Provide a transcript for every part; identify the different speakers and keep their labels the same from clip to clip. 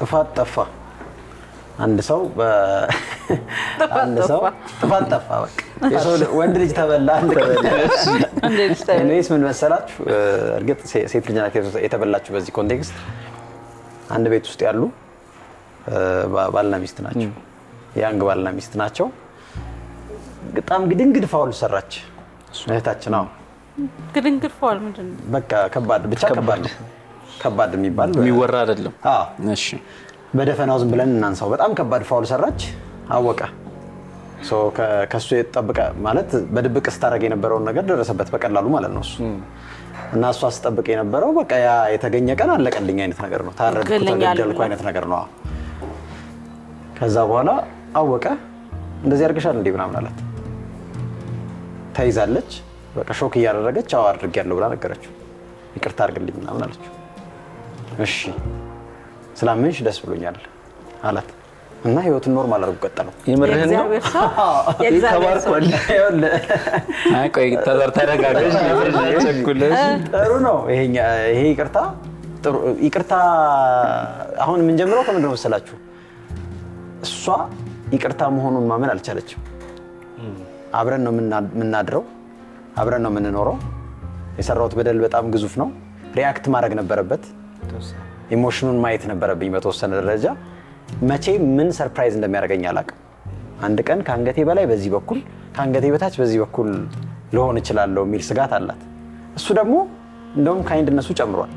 Speaker 1: ጥፋት ጠፋ አንድ ሰው ጥፋት ጠፋ በቃ የሰው ወንድ ልጅ ተበላ አንድ እኔስ ምን መሰላችሁ እርግጥ ሴት ልጅ ናት የተበላችሁ በዚህ ኮንቴክስት አንድ ቤት ውስጥ ያሉ ባልና ሚስት ናቸው ያንግ ባልና ሚስት ናቸው በጣም ግድንግድ ፋውል ሰራች እህታችን ነው
Speaker 2: ግድንግድ ፋውል ምንድነው
Speaker 1: በቃ ከባድ ብቻ ከባድ የሚወራ
Speaker 3: አይደለም
Speaker 1: እሺ በደፈናው ዝም ብለን እናንሳው በጣም ከባድ ፋውል ሰራች አወቀ ሶ ከሱ የተጠበቀ ማለት በድብቅ ስታረግ የነበረውን ነገር ደረሰበት በቀላሉ ማለት ነው እሱ እና እሱ አስጠብቀ የነበረው በቃ ያ የተገኘ ቀን አለቀልኝ አይነት ነገር ነው ታረድኩ ተገደልኩ አይነት ነገር ነው ከዛ በኋላ አወቀ እንደዚህ አርገሻል እንዴ ምናምን አላት ታይዛለች በቃ ሾክ ያደረገች አው አድርጌያለሁ ብላ ነገረችው ይቅርታ አድርግልኝ ምናምን አለችው እሺ ስላምንሽ ደስ ብሎኛል አላት እና ህይወቱን ኖርማል አድርጎ ቀጠለው
Speaker 3: የምርህን ነው
Speaker 2: ተባርኳል
Speaker 3: አይ ቆይ ተረጋጋሽ ቸኩለሽ
Speaker 1: ጥሩ ነው ይሄ ይቅርታ አሁን ምን ጀምረው ከምንድን ነው መሰላችሁ እሷ ይቅርታ መሆኑን ማመን አልቻለችም አብረን ነው የምናድረው አብረን ነው የምንኖረው የሰራውት በደል በጣም ግዙፍ ነው ሪአክት ማድረግ ነበረበት ኢሞሽኑን ማየት ነበረብኝ በተወሰነ ደረጃ መቼ ምን ሰርፕራይዝ እንደሚያደርገኝ አላውቅም አንድ ቀን ካንገቴ በላይ በዚህ በኩል ካንገቴ በታች በዚህ በኩል ልሆን ይችላልው የሚል ስጋት አላት እሱ ደግሞ እንደውም ካይንድነሱ ጨምሯል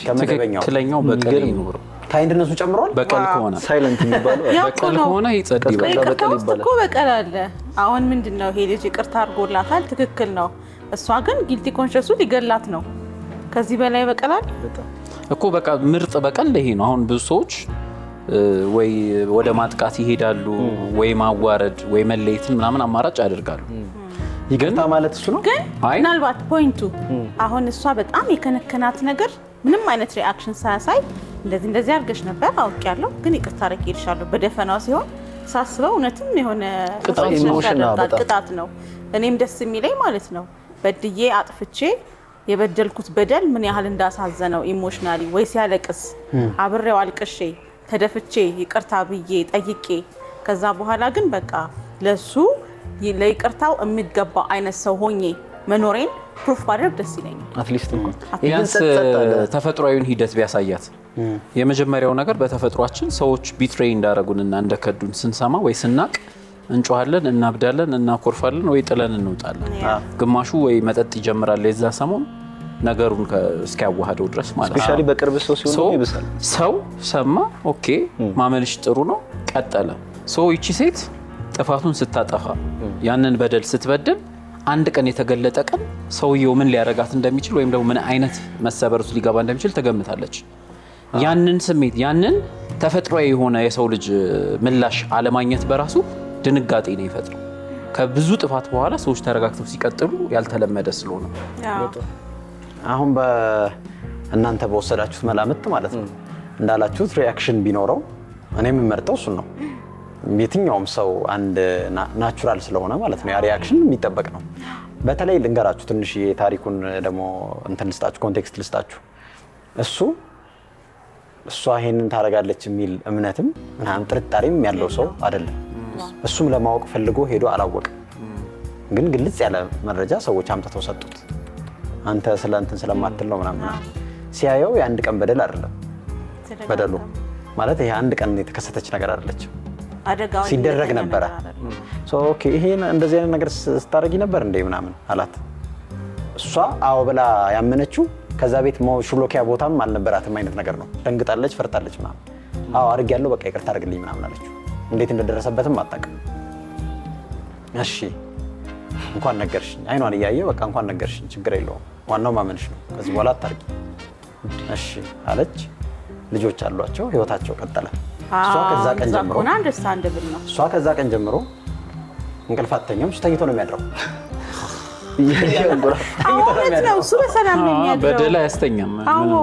Speaker 1: ከመደበኛው
Speaker 3: ትክክለኛው በቀል ይኖር
Speaker 1: ካይንድነሱ ጨምሯል
Speaker 3: በቀል ከሆነ
Speaker 1: ሳይለንት የሚባለው
Speaker 3: በቀል ከሆነ ይጸድይ
Speaker 2: በቀል ይባላል እኮ በቀል አለ አሁን ምንድነው ይሄ ልጅ ይቅርታ አድርጎላታል ትክክል ነው እሷ ግን ጊልቲ ኮንሺየሱ ሊገላት ነው ከዚህ በላይ በቀላል
Speaker 3: እኮ በቃ ምርጥ በቀል ይሄ ነው አሁን ብዙ ሰዎች ወይ ወደ ማጥቃት ይሄዳሉ ወይ ማዋረድ ወይ መለየትን ምናምን አማራጭ ያደርጋሉ
Speaker 1: ይቅርታ ማለት እሱ ነው
Speaker 2: ግን ምናልባት ፖይንቱ አሁን እሷ በጣም የከነከናት ነገር ምንም አይነት ሪአክሽን ሳያሳይ እንደዚህ አርገሽ ነበር አውቄያለሁ ግን ይቅርታ አድርጌልሻለሁ በደፈናው ሲሆን ሳስበው እውነትም የሆነ ቅጣት ነው እኔም ደስ የሚለኝ ማለት ነው በድዬ አጥፍቼ የበደልኩት በደል ምን ያህል እንዳሳዘነው ኢሞሽናሊ ወይ ሲያለቅስ አብሬው አልቅሼ ተደፍቼ ይቅርታ ብዬ ጠይቄ ከዛ በኋላ ግን በቃ ለሱ ለይቅርታው የሚገባ አይነት ሰው ሆኜ መኖሬን ፕሩፍ ባደርግ ደስ ይለኛል
Speaker 1: አትሊስት እንኳን
Speaker 3: ቢያንስ ተፈጥሯዊውን ሂደት ቢያሳያት የመጀመሪያው ነገር በተፈጥሯችን ሰዎች ቢትሬይ እንዳረጉንና እንደከዱን ስንሰማ ወይ ስናቅ እንጮሃለን እናብዳለን እናኮርፋለን ወይ ጥለን እንውጣለን ግማሹ ወይ መጠጥ ይጀምራል የዛ ሰሞን ነገሩን እስኪያዋሃደው ድረስ ማለት ነው
Speaker 1: ስፔሻሊ በቅርብ ሰው ሲሆን ይብሳል
Speaker 3: ሰው ሰማ ኦኬ ማመንሽ ጥሩ ነው ቀጠለ ሰው ይቺ ሴት ጥፋቱን ስታጠፋ ያንን በደል ስትበደል አንድ ቀን የተገለጠ ቀን ሰውየው ምን ሊያረጋት እንደሚችል ወይም ደግሞ ምን አይነት መሰበርቱ ሊገባ እንደሚችል ተገምታለች ያንን ስሜት ያንን ተፈጥሯዊ የሆነ የሰው ልጅ ምላሽ አለማግኘት በራሱ ድንጋጤ ነው ይፈጥራል ከብዙ ጥፋት በኋላ ሰዎች ተረጋግተው ሲቀጥሉ ያልተለመደ ስለሆነ
Speaker 1: አሁን በእናንተ በወሰዳችሁት መላምት ማለት ነው እንዳላችሁት ሪአክሽን ቢኖረው እኔ የምመርጠው እሱ ነው የትኛውም ሰው አንድ ናቹራል ስለሆነ ማለት ነው ያ ሪአክሽን የሚጠበቅ ነው በተለይ ልንገራችሁ ትንሽ የታሪኩን ደግሞ እንትን ልስጣችሁ ኮንቴክስት ልስጣችሁ እሷ ይሄንን ታረጋለች የሚል እምነትም ምናምን ጥርጣሬም ያለው ሰው አይደለም እሱም ለማወቅ ፈልጎ ሄዶ አላወቀ ግን ግልጽ ያለ መረጃ ሰዎች አምጥተው ሰጡት አንተ ስለእንትን ስለማትል ነው ምናምን ሲያየው የአንድ ቀን በደል አይደለም በደሉ ማለት ይሄ አንድ ቀን የተከሰተች ነገር አይደለች ሲደረግ ነበር ኦኬ ይሄ እንደዚህ አይነት ነገር ስታረጊ ነበር እንዴ ምናምን አላት እሷ አዎ ብላ ያመነችው ከዛ ቤት ሹሎኪያ ቦታም አልነበራትም አይነት ነገር ነው ደንግጣለች ፈርታለች ምናምን አዎ አድርጌያለሁ በቃ ይቅርታ አድርግልኝ ምናምን አለችው እንዴት እንደደረሰበትም አጣቀም እሺ እንኳን ነገርሽኝ አይኗን እያየ በቃ እንኳን ነገርሽኝ ችግር የለውም ዋናው ማመንሽ ነው ከዚህ በኋላ አታርጊ እሺ አለች ልጆች አሏቸው ህይወታቸው ቀጠለ እሷ ከዛ ቀን ጀምሮ እንቅልፍ አትተኛም እሱ ተኝቶ ነው የሚያድረው
Speaker 2: ነው እሱ በሰላም ነው የሚያድረው
Speaker 3: በደላ ያስተኛም
Speaker 2: አዎ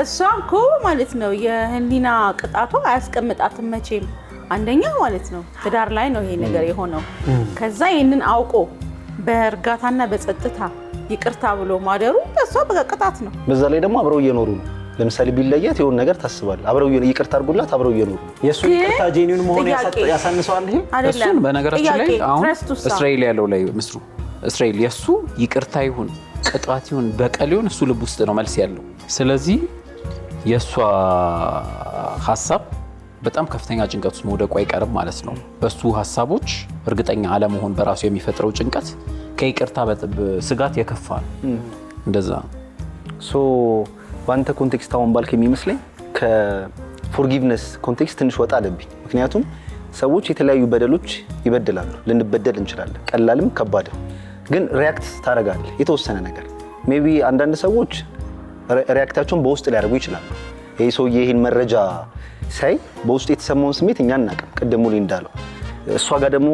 Speaker 2: እሷ እኮ ማለት ነው የህሊና ቅጣቷ አያስቀምጣትም መቼም አንደኛ ማለት ነው ትዳር ላይ ነው ይሄ ነገር የሆነው ከዛ ይሄንን አውቆ በእርጋታና በጸጥታ ይቅርታ ብሎ ማደሩ እሷ በቅጣት ነው
Speaker 4: በዛ ላይ ደግሞ አብረው እየኖሩ ነው ለምሳሌ ቢለያት የሆነ ነገር ታስባለህ። አብረው ይቅርታ አድርጎላት አብረው እየኖሩ
Speaker 1: የእሱ ይቅርታ ጄኒውን መሆን ያሳንሰዋል። ይሄ
Speaker 3: እሱን በነገራችን ላይ አሁን እስራኤል ያለው ላይ ምስሩ እስራኤል የሱ ይቅርታ ይሁን ቅጣት ይሁን በቀል ይሁን እሱ ልብ ውስጥ ነው መልስ ያለው። ስለዚህ የሷ ሐሳብ በጣም ከፍተኛ ጭንቀት ውስጥ መውደቁ አይቀርም ማለት ነው። በሱ ሐሳቦች እርግጠኛ አለመሆን በራሱ የሚፈጥረው ጭንቀት ከይቅርታ ስጋት የከፋ ነው። እንደዛ
Speaker 4: ሶ በአንተ ኮንቴክስት አሁን ባልክ የሚመስለኝ ከፎርጊቭነስ ኮንቴክስት ትንሽ ወጣ አለብኝ። ምክንያቱም ሰዎች የተለያዩ በደሎች ይበድላሉ፣ ልንበደል እንችላለን፣ ቀላልም ከባድም። ግን ሪያክት ታደርጋለህ የተወሰነ ነገር ሜቢ አንዳንድ ሰዎች ሪያክታቸውን በውስጥ ሊያደርጉ ይችላሉ። ይሄ ሰውዬ ይሄን መረጃ ሳይ በውስጡ የተሰማውን ስሜት እኛ እናውቅም። ቅድሙ ላይ እንዳለው እሷ ጋር ደግሞ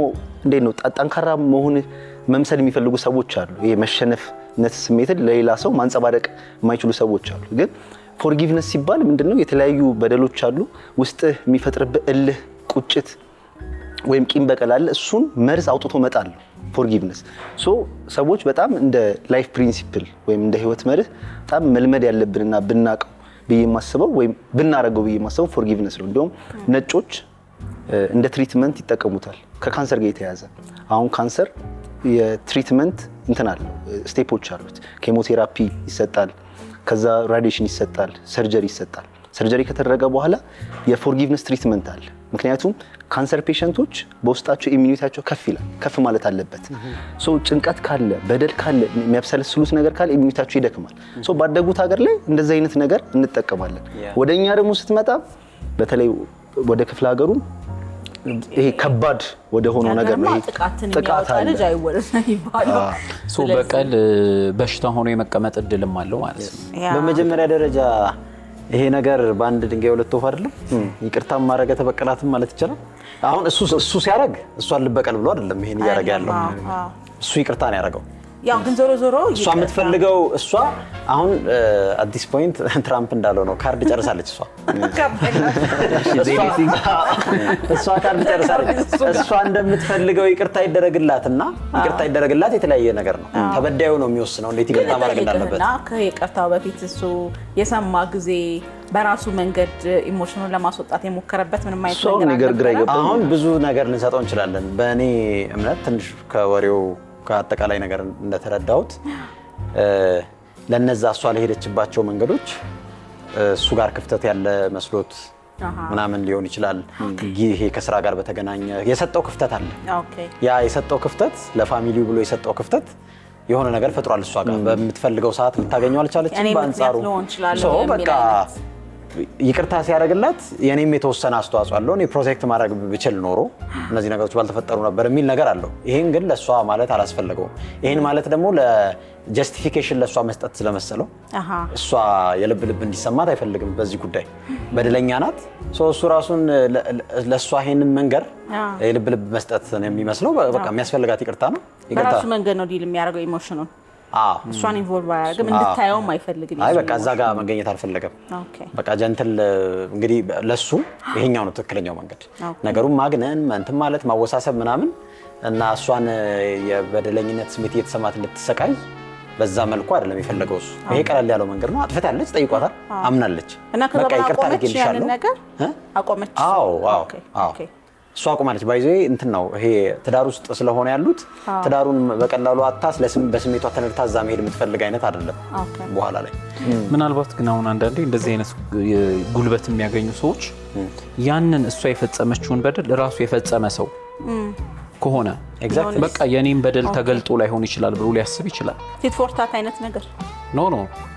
Speaker 4: እንዴት ነው ጠንካራ መሆን መምሰል የሚፈልጉ ሰዎች አሉ። ይሄ መሸነፍነት ስሜትን ለሌላ ሰው ማንጸባረቅ የማይችሉ ሰዎች አሉ። ግን ፎርጊቭነስ ሲባል ምንድነው የተለያዩ በደሎች አሉ ውስጥህ የሚፈጥርብህ እልህ፣ ቁጭት ወይም ቂም በቀል አለ። እሱን መርዝ አውጥቶ መጣል ፎርጊቭነስ። ሶ ሰዎች በጣም እንደ ላይፍ ፕሪንሲፕል ወይም እንደ ህይወት መርህ በጣም መልመድ ያለብንና ብናቀው ብዬ የማስበው ወይም ብናረገው ብዬ የማስበው ፎርጊቭነስ ነው። እንዲሁም ነጮች እንደ ትሪትመንት ይጠቀሙታል ከካንሰር ጋር የተያያዘ። አሁን ካንሰር የትሪትመንት እንትን አለ ስቴፖች አሉት። ኬሞቴራፒ ይሰጣል፣ ከዛ ራዲዬሽን ይሰጣል፣ ሰርጀሪ ይሰጣል። ሰርጀሪ ከተደረገ በኋላ የፎርጊቭነስ ትሪትመንት አለ። ምክንያቱም ካንሰር ፔሸንቶች በውስጣቸው ኢሚኒቲያቸው ከፍ ይላል፣ ከፍ ማለት አለበት። ሶ ጭንቀት ካለ በደል ካለ የሚያብሰለስሉት ነገር ካለ ኢሚኒቲያቸው ይደክማል። ሶ ባደጉት ሀገር ላይ እንደዚህ አይነት ነገር እንጠቀማለን። ወደኛ ደግሞ ስትመጣ በተለይ ወደ ክፍለ ሀገሩ ይሄ ከባድ ወደ ሆነው ነገር ነው። ጥቃት አለ ልጅ አይወለድ ይባላል።
Speaker 3: ሶ በቀል በሽታ ሆኖ የመቀመጥ እድልም አለው ማለት ነው።
Speaker 1: በመጀመሪያ ደረጃ ይሄ ነገር በአንድ ድንጋይ ሁለት ወፍ አይደለም። ይቅርታ ማረገ ተበቀላትም ማለት ይችላል። አሁን እሱ ሲያረግ እሷን ልበቀል ብሎ አይደለም ይሄን ያረጋ ያለው። እሱ ይቅርታ ነው ያረጋው።
Speaker 2: ያው ግን ዞሮ ዞሮ
Speaker 1: እሷ የምትፈልገው እሷ አሁን አት ዲስ ፖይንት ትራምፕ እንዳለው ነው ካርድ ጨርሳለች። እሷ ካርድ ጨርሳለች። እሷ እንደምትፈልገው ይቅርታ ይደረግላትና ይቅርታ ይደረግላት የተለያየ ነገር ነው። ተበዳዩ ነው የሚወስነው እንዴት ይቅርታ ማድረግ እንዳለበት።
Speaker 2: እና ከይቅርታው በፊት እሱ የሰማ ጊዜ በራሱ መንገድ ኢሞሽኑን ለማስወጣት የሞከረበት ምንም አይነት ነገር አለ።
Speaker 1: አሁን ብዙ ነገር ልንሰጠው እንችላለን። በእኔ እምነት ትንሽ ከወሬው ከአጠቃላይ ነገር እንደተረዳሁት ለነዛ እሷ ለሄደችባቸው መንገዶች እሱ ጋር ክፍተት ያለ መስሎት ምናምን ሊሆን ይችላል። ይሄ ከስራ ጋር በተገናኘ የሰጠው ክፍተት አለ። ያ የሰጠው ክፍተት ለፋሚሊው ብሎ የሰጠው ክፍተት የሆነ ነገር ፈጥሯል። እሷ ጋር በምትፈልገው ሰዓት ልታገኘው አልቻለችም። በአንጻሩ ሰው በቃ ይቅርታ ሲያደርግላት የኔም የተወሰነ አስተዋጽኦ አለው፣ እኔ ፕሮቴክት ማድረግ ብችል ኖሮ እነዚህ ነገሮች ባልተፈጠሩ ነበር የሚል ነገር አለው። ይሄን ግን ለሷ ማለት አላስፈልገውም። ይሄን ማለት ደግሞ ለጀስቲፊኬሽን ለሷ መስጠት ስለመሰለው እሷ የልብ እንዲሰማት አይፈልግም። በዚህ ጉዳይ በደለኛ ናት። እሱ ራሱን ለሷ ይሄንን መንገር የልብ መስጠት ነው የሚመስለው። በቃ የሚያስፈልጋት ይቅርታ ነው።
Speaker 2: በራሱ መንገድ ነው ዲል የሚያደርገው ኢሞሽኑን። እሷን ኢንቮልቭ አያደርግም፣ እንድታየውም አይፈልግም።
Speaker 1: አይ በቃ እዛ ጋር መገኘት አልፈለገም። በቃ ጀንትል እንግዲህ ለሱ ይሄኛው ነው ትክክለኛው መንገድ። ነገሩን ማግነን እንትን ማለት ማወሳሰብ ምናምን እና እሷን የበደለኝነት ስሜት እየተሰማት እንድትሰቃይ በዛ መልኩ አይደለም የፈለገው እሱ። ይሄ ቀለል ያለው መንገድ ነው። አጥፍታለች፣ ጠይቋታል፣ አምናለች።
Speaker 2: በቃ ይቅርታ አድርጌልሻለሁ ነገር አቆመች።
Speaker 1: ኦኬ እሷ አቁማለች። ባይዘ እንትን ነው ይሄ ትዳር ውስጥ ስለሆነ ያሉት ትዳሩን በቀላሉ አታስ በስሜቷ ተነድታ እዛ መሄድ የምትፈልግ አይነት አይደለም። በኋላ ላይ
Speaker 3: ምናልባት ግን አሁን አንዳንዴ እንደዚህ አይነት ጉልበት የሚያገኙ ሰዎች ያንን እሷ የፈጸመችውን በደል ራሱ የፈጸመ ሰው ከሆነ በቃ የኔም በደል ተገልጦ ላይሆን ይችላል ብሎ ሊያስብ ይችላል።
Speaker 2: ቲትፎርታት አይነት ነገር
Speaker 3: ኖ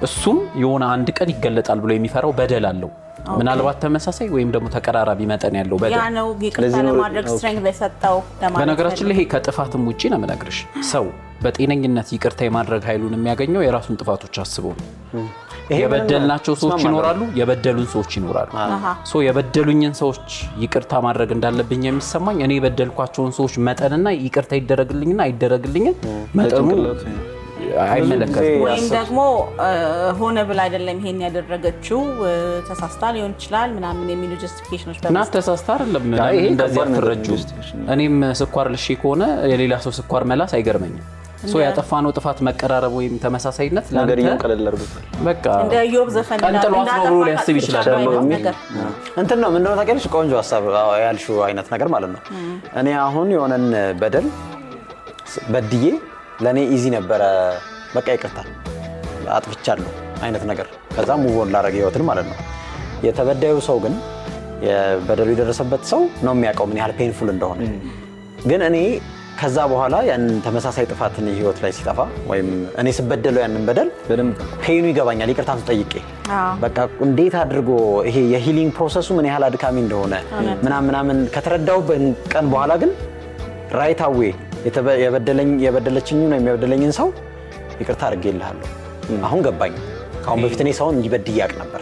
Speaker 3: እሱም የሆነ አንድ ቀን ይገለጣል ብሎ የሚፈራው በደል አለው። ምናልባት ተመሳሳይ ወይም ደግሞ ተቀራራቢ መጠን ያለው በደል
Speaker 2: ያ ነው ይቅርታ ለማድረግ ስትሬንግዝ ለሰጠው ለማድረግ።
Speaker 3: በነገራችን ላይ ይሄ ከጥፋትም ውጪ ነው የምነግርሽ። ሰው በጤነኝነት ይቅርታ የማድረግ ኃይሉን የሚያገኘው የራሱን ጥፋቶች አስበው ነው። የበደልናቸው ሰዎች ይኖራሉ፣ የበደሉን ሰዎች ይኖራሉ። ሶ የበደሉኝን ሰዎች ይቅርታ ማድረግ እንዳለብኝ የሚሰማኝ እኔ የበደልኳቸውን ሰዎች መጠንና ይቅርታ ይደረግልኝና አይደረግልኝም መጠኑ አይመለከትም።
Speaker 2: ወይም ደግሞ ሆነ ብላ አይደለም ይሄን ያደረገችው ተሳስታ ሊሆን ይችላል ምናምን የሚሉ ጀስቲፊኬሽኖች
Speaker 3: በማለት ተሳስታ አይደለም እንደዚህ አትረጁ። እኔም ስኳር ልሼ ከሆነ የሌላ ሰው ስኳር መላስ አይገርመኝም። ያጠፋነው ጥፋት መቀራረብ ወይም ተመሳሳይነት
Speaker 4: ነገርየው ቀለል አድርጎታል።
Speaker 3: በቃ
Speaker 2: እንደ ኢዮብ ዘፈን
Speaker 3: ቀንጥሏት ነው ብሎ ሊያስብ ይችላል።
Speaker 1: እንትን ነው ምንድነው ታውቂያለሽ? ቆንጆ ሀሳብ ያልሽው አይነት ነገር ማለት ነው። እኔ አሁን የሆነን በደል በድዬ ለኔ ኢዚ ነበረ፣ በቃ ይቅርታ አጥፍቻለሁ አይነት ነገር፣ ከዛ ሙቮን ላረገ ህይወትን ማለት ነው። የተበዳዩ ሰው ግን የበደሉ የደረሰበት ሰው ነው የሚያውቀው ምን ያህል ፔንፉል እንደሆነ። ግን እኔ ከዛ በኋላ ያን ተመሳሳይ ጥፋትን ህይወት ላይ ሲጠፋ ወይም እኔ ስበደለው ያንን በደል ፔኑ ይገባኛል። ይቅርታ ጠይቄ በቃ እንዴት አድርጎ ይሄ የሂሊንግ ፕሮሰሱ ምን ያህል አድካሚ እንደሆነ ምናምን ከተረዳው ቀን በኋላ ግን ራይት አዌ የበደለችኝን ወይም የበደለኝን ሰው ይቅርታ አድርጌልሃለሁ አሁን ገባኝ። ከአሁን በፊት እኔ ሰውን እንዲበድል ያቅ ነበር።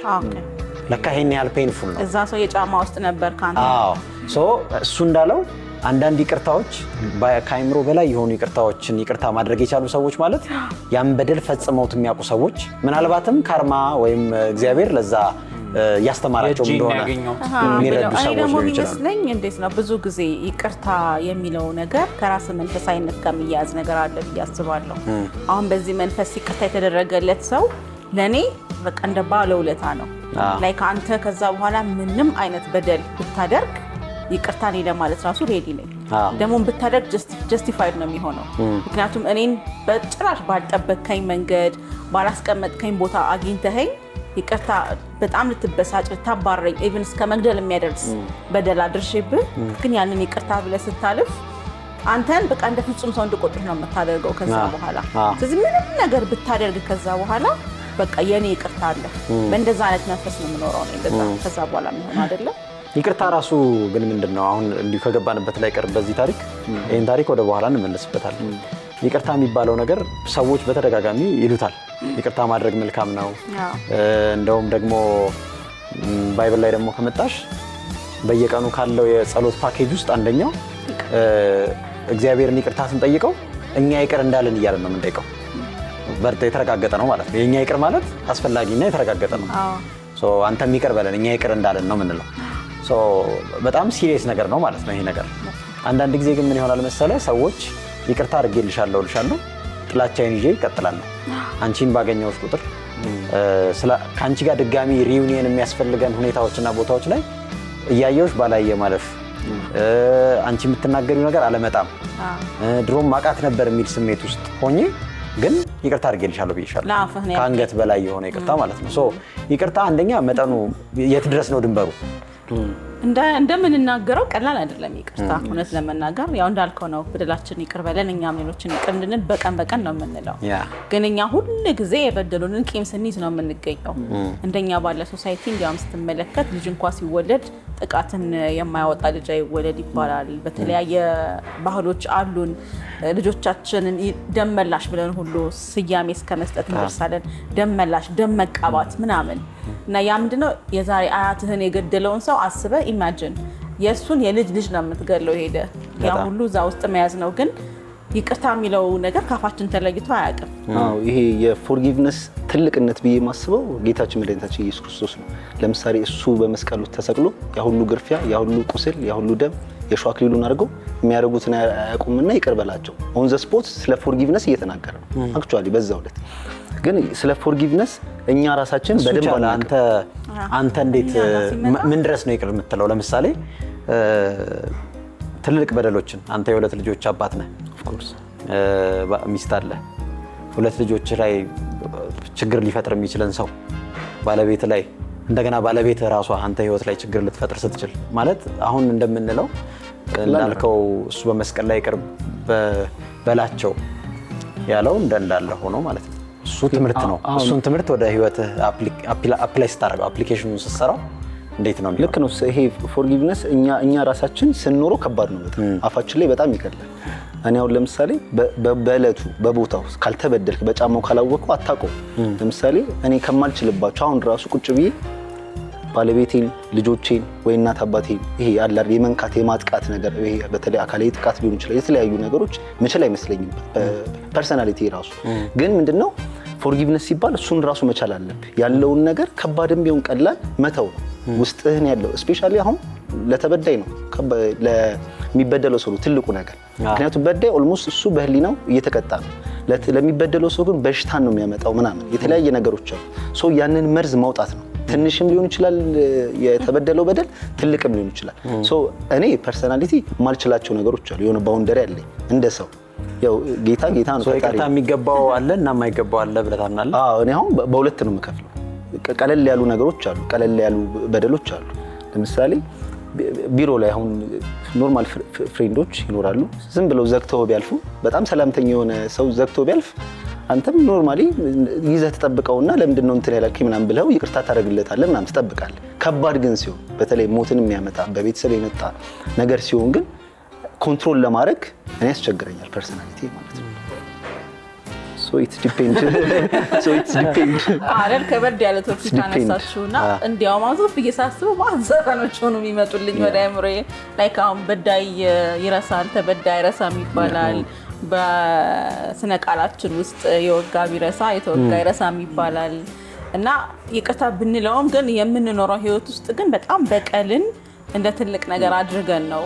Speaker 1: ለካ ይሄን ያህል ፔንፉል ነው።
Speaker 2: እዛ ሰው የጫማ ውስጥ ነበር ካንተ።
Speaker 1: እሱ እንዳለው አንዳንድ ይቅርታዎች ከአይምሮ በላይ የሆኑ ይቅርታዎችን ይቅርታ ማድረግ የቻሉ ሰዎች ማለት ያን በደል ፈጽመውት የሚያውቁ ሰዎች ምናልባትም ካርማ ወይም እግዚአብሔር ለዛ ያስተማራቸው እንደሆነ የሚረዱ ሰዎች
Speaker 2: ደግሞ
Speaker 1: ሊሆኑ ይችላሉ።
Speaker 2: ይመስለኝ እንዴት ነው ብዙ ጊዜ ይቅርታ የሚለው ነገር ከራስ መንፈሳዊነት ጋር የሚያያዝ ነገር አለ ብዬ አስባለሁ። አሁን በዚህ መንፈስ ይቅርታ የተደረገለት ሰው ለኔ በቃ እንደ ባለውለታ ነው። ላይክ አንተ ከዛ በኋላ ምንም አይነት በደል ብታደርግ ይቅርታ እኔ ለማለት ራሱ ሬዲ ነኝ። ደግሞ ብታደርግ ጀስቲፋይድ ነው የሚሆነው። ምክንያቱም እኔን በጭራሽ ባልጠበቅከኝ መንገድ ባላስቀመጥከኝ ቦታ አግኝተኸኝ ይቅርታ በጣም ልትበሳጭ ልታባረኝ ኢቭን እስከ መግደል የሚያደርስ በደል አድርሼብህ ግን ያንን ይቅርታ ብለህ ስታልፍ አንተን በቃ እንደ ፍጹም ሰው እንድቆጥር ነው የምታደርገው ከዛ በኋላ። ስለዚህ ምንም ነገር ብታደርግ ከዛ በኋላ በቃ የኔ ይቅርታ አለ። በእንደዛ አይነት መንፈስ ነው የምኖረው ነው እንደዛ ከዛ በኋላ የሚሆነው አይደለም።
Speaker 1: ይቅርታ ራሱ ግን ምንድነው አሁን እንዲሁ ከገባንበት ላይ ቀር በዚህ ታሪክ ይሄን ታሪክ ወደ በኋላ እንመለስበታለን። ይቅርታ የሚባለው ነገር ሰዎች በተደጋጋሚ ይሉታል። ይቅርታ ማድረግ መልካም ነው። እንደውም ደግሞ ባይብል ላይ ደግሞ ከመጣሽ በየቀኑ ካለው የጸሎት ፓኬጅ ውስጥ አንደኛው እግዚአብሔርን ይቅርታ ስንጠይቀው እኛ ይቅር እንዳለን እያለን ነው የምንጠይቀው። በርተ የተረጋገጠ ነው ማለት ነው። የኛ ይቅር ማለት አስፈላጊና የተረጋገጠ ነው። አንተም ይቅር በለን እኛ ይቅር እንዳለን ነው የምንለው። በጣም ሲሪየስ ነገር ነው ማለት ነው ይሄ ነገር። አንዳንድ ጊዜ ግን ምን ይሆናል መሰለ ሰዎች ይቅርታ አድርጌልሻለሁ ጥላቻዬን ይዤ እቀጥላለሁ። አንቺን ባገኘሁሽ ቁጥር ከአንቺ ጋር ድጋሚ ሪዩኒየን የሚያስፈልገን ሁኔታዎችና ቦታዎች ላይ እያየሁሽ ባላየ ማለፍ፣ አንቺ የምትናገሪው ነገር አለመጣም፣ ድሮም ማቃት ነበር የሚል ስሜት ውስጥ ሆኜ ግን ይቅርታ አድርጌልሻለሁ ብዬሻለሁ። ከአንገት በላይ የሆነ ይቅርታ ማለት ነው። ይቅርታ አንደኛ መጠኑ የት ድረስ ነው ድንበሩ?
Speaker 2: እንደምንናገረው ቀላል አይደለም ይቅርታ። እውነት ለመናገር ያው እንዳልከው ነው በደላችን ይቅር በለን እኛም ሌሎችን ይቅር እንድንል በቀን ነው የምንለው። ግን እኛ ሁሉ ጊዜ የበደሉንን ቂም ስንይዝ ነው የምንገኘው። እንደኛ ባለ ሶሳይቲ እንዲያውም ስትመለከት ልጅ እንኳን ሲወለድ ጥቃትን የማያወጣ ልጅ አይወለድ ይባላል። በተለያየ ባህሎች አሉን። ልጆቻችንን ደመላሽ ብለን ሁሉ ስያሜ እስከ መስጠት እንደርሳለን። ደመላሽ፣ ደም መቃባት ምናምን እና ያ ምንድነው የዛሬ አያትህን የገደለውን ሰው አስበህ ኢማጂን የእሱን የልጅ ልጅ ነው የምትገለው ሄደ ያ ሁሉ እዛ ውስጥ መያዝ ነው። ግን ይቅርታ የሚለው ነገር ካፋችን ተለይቶ አያውቅም።
Speaker 4: ይሄ የፎርጊቭነስ ትልቅነት ብዬ የማስበው ጌታችን መድኃኒታችን ኢየሱስ ክርስቶስ ነው። ለምሳሌ እሱ በመስቀሉ ተሰቅሎ ያ ሁሉ ግርፊያ፣ ያ ሁሉ ቁስል፣ ያ ሁሉ ደም የሾህ አክሊሉን አድርገው የሚያደርጉትን አያውቁምና ይቅር በላቸው። ኦን ዘ ስፖት ስለ ፎርጊቭነስ እየተናገረ ነው አክቹአሊ በዛው ዕለት። ግን ስለ ፎርጊቭነስ እኛ ራሳችን በደንብ
Speaker 1: አንተ እንዴት ምን ድረስ ነው ይቅር የምትለው? ለምሳሌ ትልልቅ በደሎችን አንተ የሁለት ልጆች አባት ነህ፣ ኦፍ ኮርስ ሚስት አለ፣ ሁለት ልጆች ላይ ችግር ሊፈጥር የሚችልን ሰው ባለቤት ላይ እንደገና ባለቤት ራሷ አንተ ህይወት ላይ ችግር ልትፈጥር ስትችል ማለት አሁን እንደምንለው እንዳልከው እሱ በመስቀል ላይ ይቅር በላቸው ያለው እንዳለ ሆኖ ማለት ነው። እሱ ትምህርት ነው። እሱን ትምህርት ወደ ህይወትህ አፕላይ ስታደርገው አፕሊኬሽኑን ስትሰራው እንዴት ነው?
Speaker 4: ልክ ነው። ይሄ ፎርጊቭነስ እኛ ራሳችን ስንኖረው ከባድ ነው በጣም አፋችን ላይ በጣም ይቀላል። እኔ አሁን ለምሳሌ በእለቱ በቦታው ካልተበደልክ በጫማው ካላወቀው አታውቀው። ለምሳሌ እኔ ከማልችልባቸው አሁን ራሱ ቁጭ ብዬ ባለቤቴን፣ ልጆቼን ወይ እናት አባቴን ይሄ ያለ የመንካት የማጥቃት ነገር ይሄ በተለይ አካላዊ ጥቃት ሊሆን ይችላል የተለያዩ ነገሮች መችል አይመስለኝም ፐርሰናሊቲ ራሱ። ግን ምንድነው ፎርጊቭነስ ሲባል እሱን ራሱ መቻል አለብህ። ያለውን ነገር ከባድም ቢሆን ቀላል መተው ነው ውስጥህን ያለው። ስፔሻሊ አሁን ለተበዳይ ነው ለሚበደለው ሰው ትልቁ ነገር። ምክንያቱም በዳይ ኦልሞስት እሱ በህሊናው እየተቀጣ ነው። ለሚበደለው ሰው ግን በሽታን ነው የሚያመጣው ምናምን የተለያየ ነገሮች አሉ። ሶ ያንን መርዝ ማውጣት ነው። ትንሽም ሊሆን ይችላል የተበደለው በደል፣ ትልቅም ሊሆን ይችላል። ሶ እኔ ፐርሰናሊቲ ማልችላቸው ነገሮች አሉ። የሆነ ባውንደሪ አለኝ እንደ ሰው። ያው ጌታ ነው።
Speaker 1: ይቅርታ የሚገባው አለ እና የማይገባው አለ ብለህ ታምናለህ?
Speaker 4: አዎ እኔ አሁን በሁለት ነው የምከፍለው። ቀለል ያሉ ነገሮች አሉ፣ ቀለል ያሉ በደሎች አሉ። ለምሳሌ ቢሮ ላይ አሁን ኖርማል ፍሬንዶች ይኖራሉ። ዝም ብለው ዘግተው ቢያልፉ፣ በጣም ሰላምተኛ የሆነ ሰው ዘግተው ቢያልፍ አንተም ኖርማሊ ይዘህ ተጠብቀውና ለምንድን ነው እንትን ያላልከኝ ምናምን ብለው ይቅርታ ታደርግለታለህ ምናምን ትጠብቃለህ። ከባድ ግን ሲሆን በተለይ ሞትን የሚያመጣ በቤተሰብ የመጣ ነገር ሲሆን ግን ኮንትሮል ለማድረግ እኔ ያስቸግረኛል ፐርሰናሊቲ ማለት ነው። ሶ ኢትስ ዲፔንድ
Speaker 2: አይደል? ከበድ ያለ ቶፒክ አነሳችሁና እንዲያውም አዞፍ እየሳስበው ማዘፈኖች ሆኑ የሚመጡልኝ ወደ አእምሮዬ። ላይክ አሁን በዳይ ይረሳል ተበዳይ አይረሳም ይባላል። በስነ ቃላችን ውስጥ የወጋ ቢረሳ የተወጋ አይረሳም ይባላል። እና ይቅርታ ብንለውም ግን የምንኖረው ህይወት ውስጥ ግን በጣም በቀልን እንደ ትልቅ ነገር አድርገን ነው።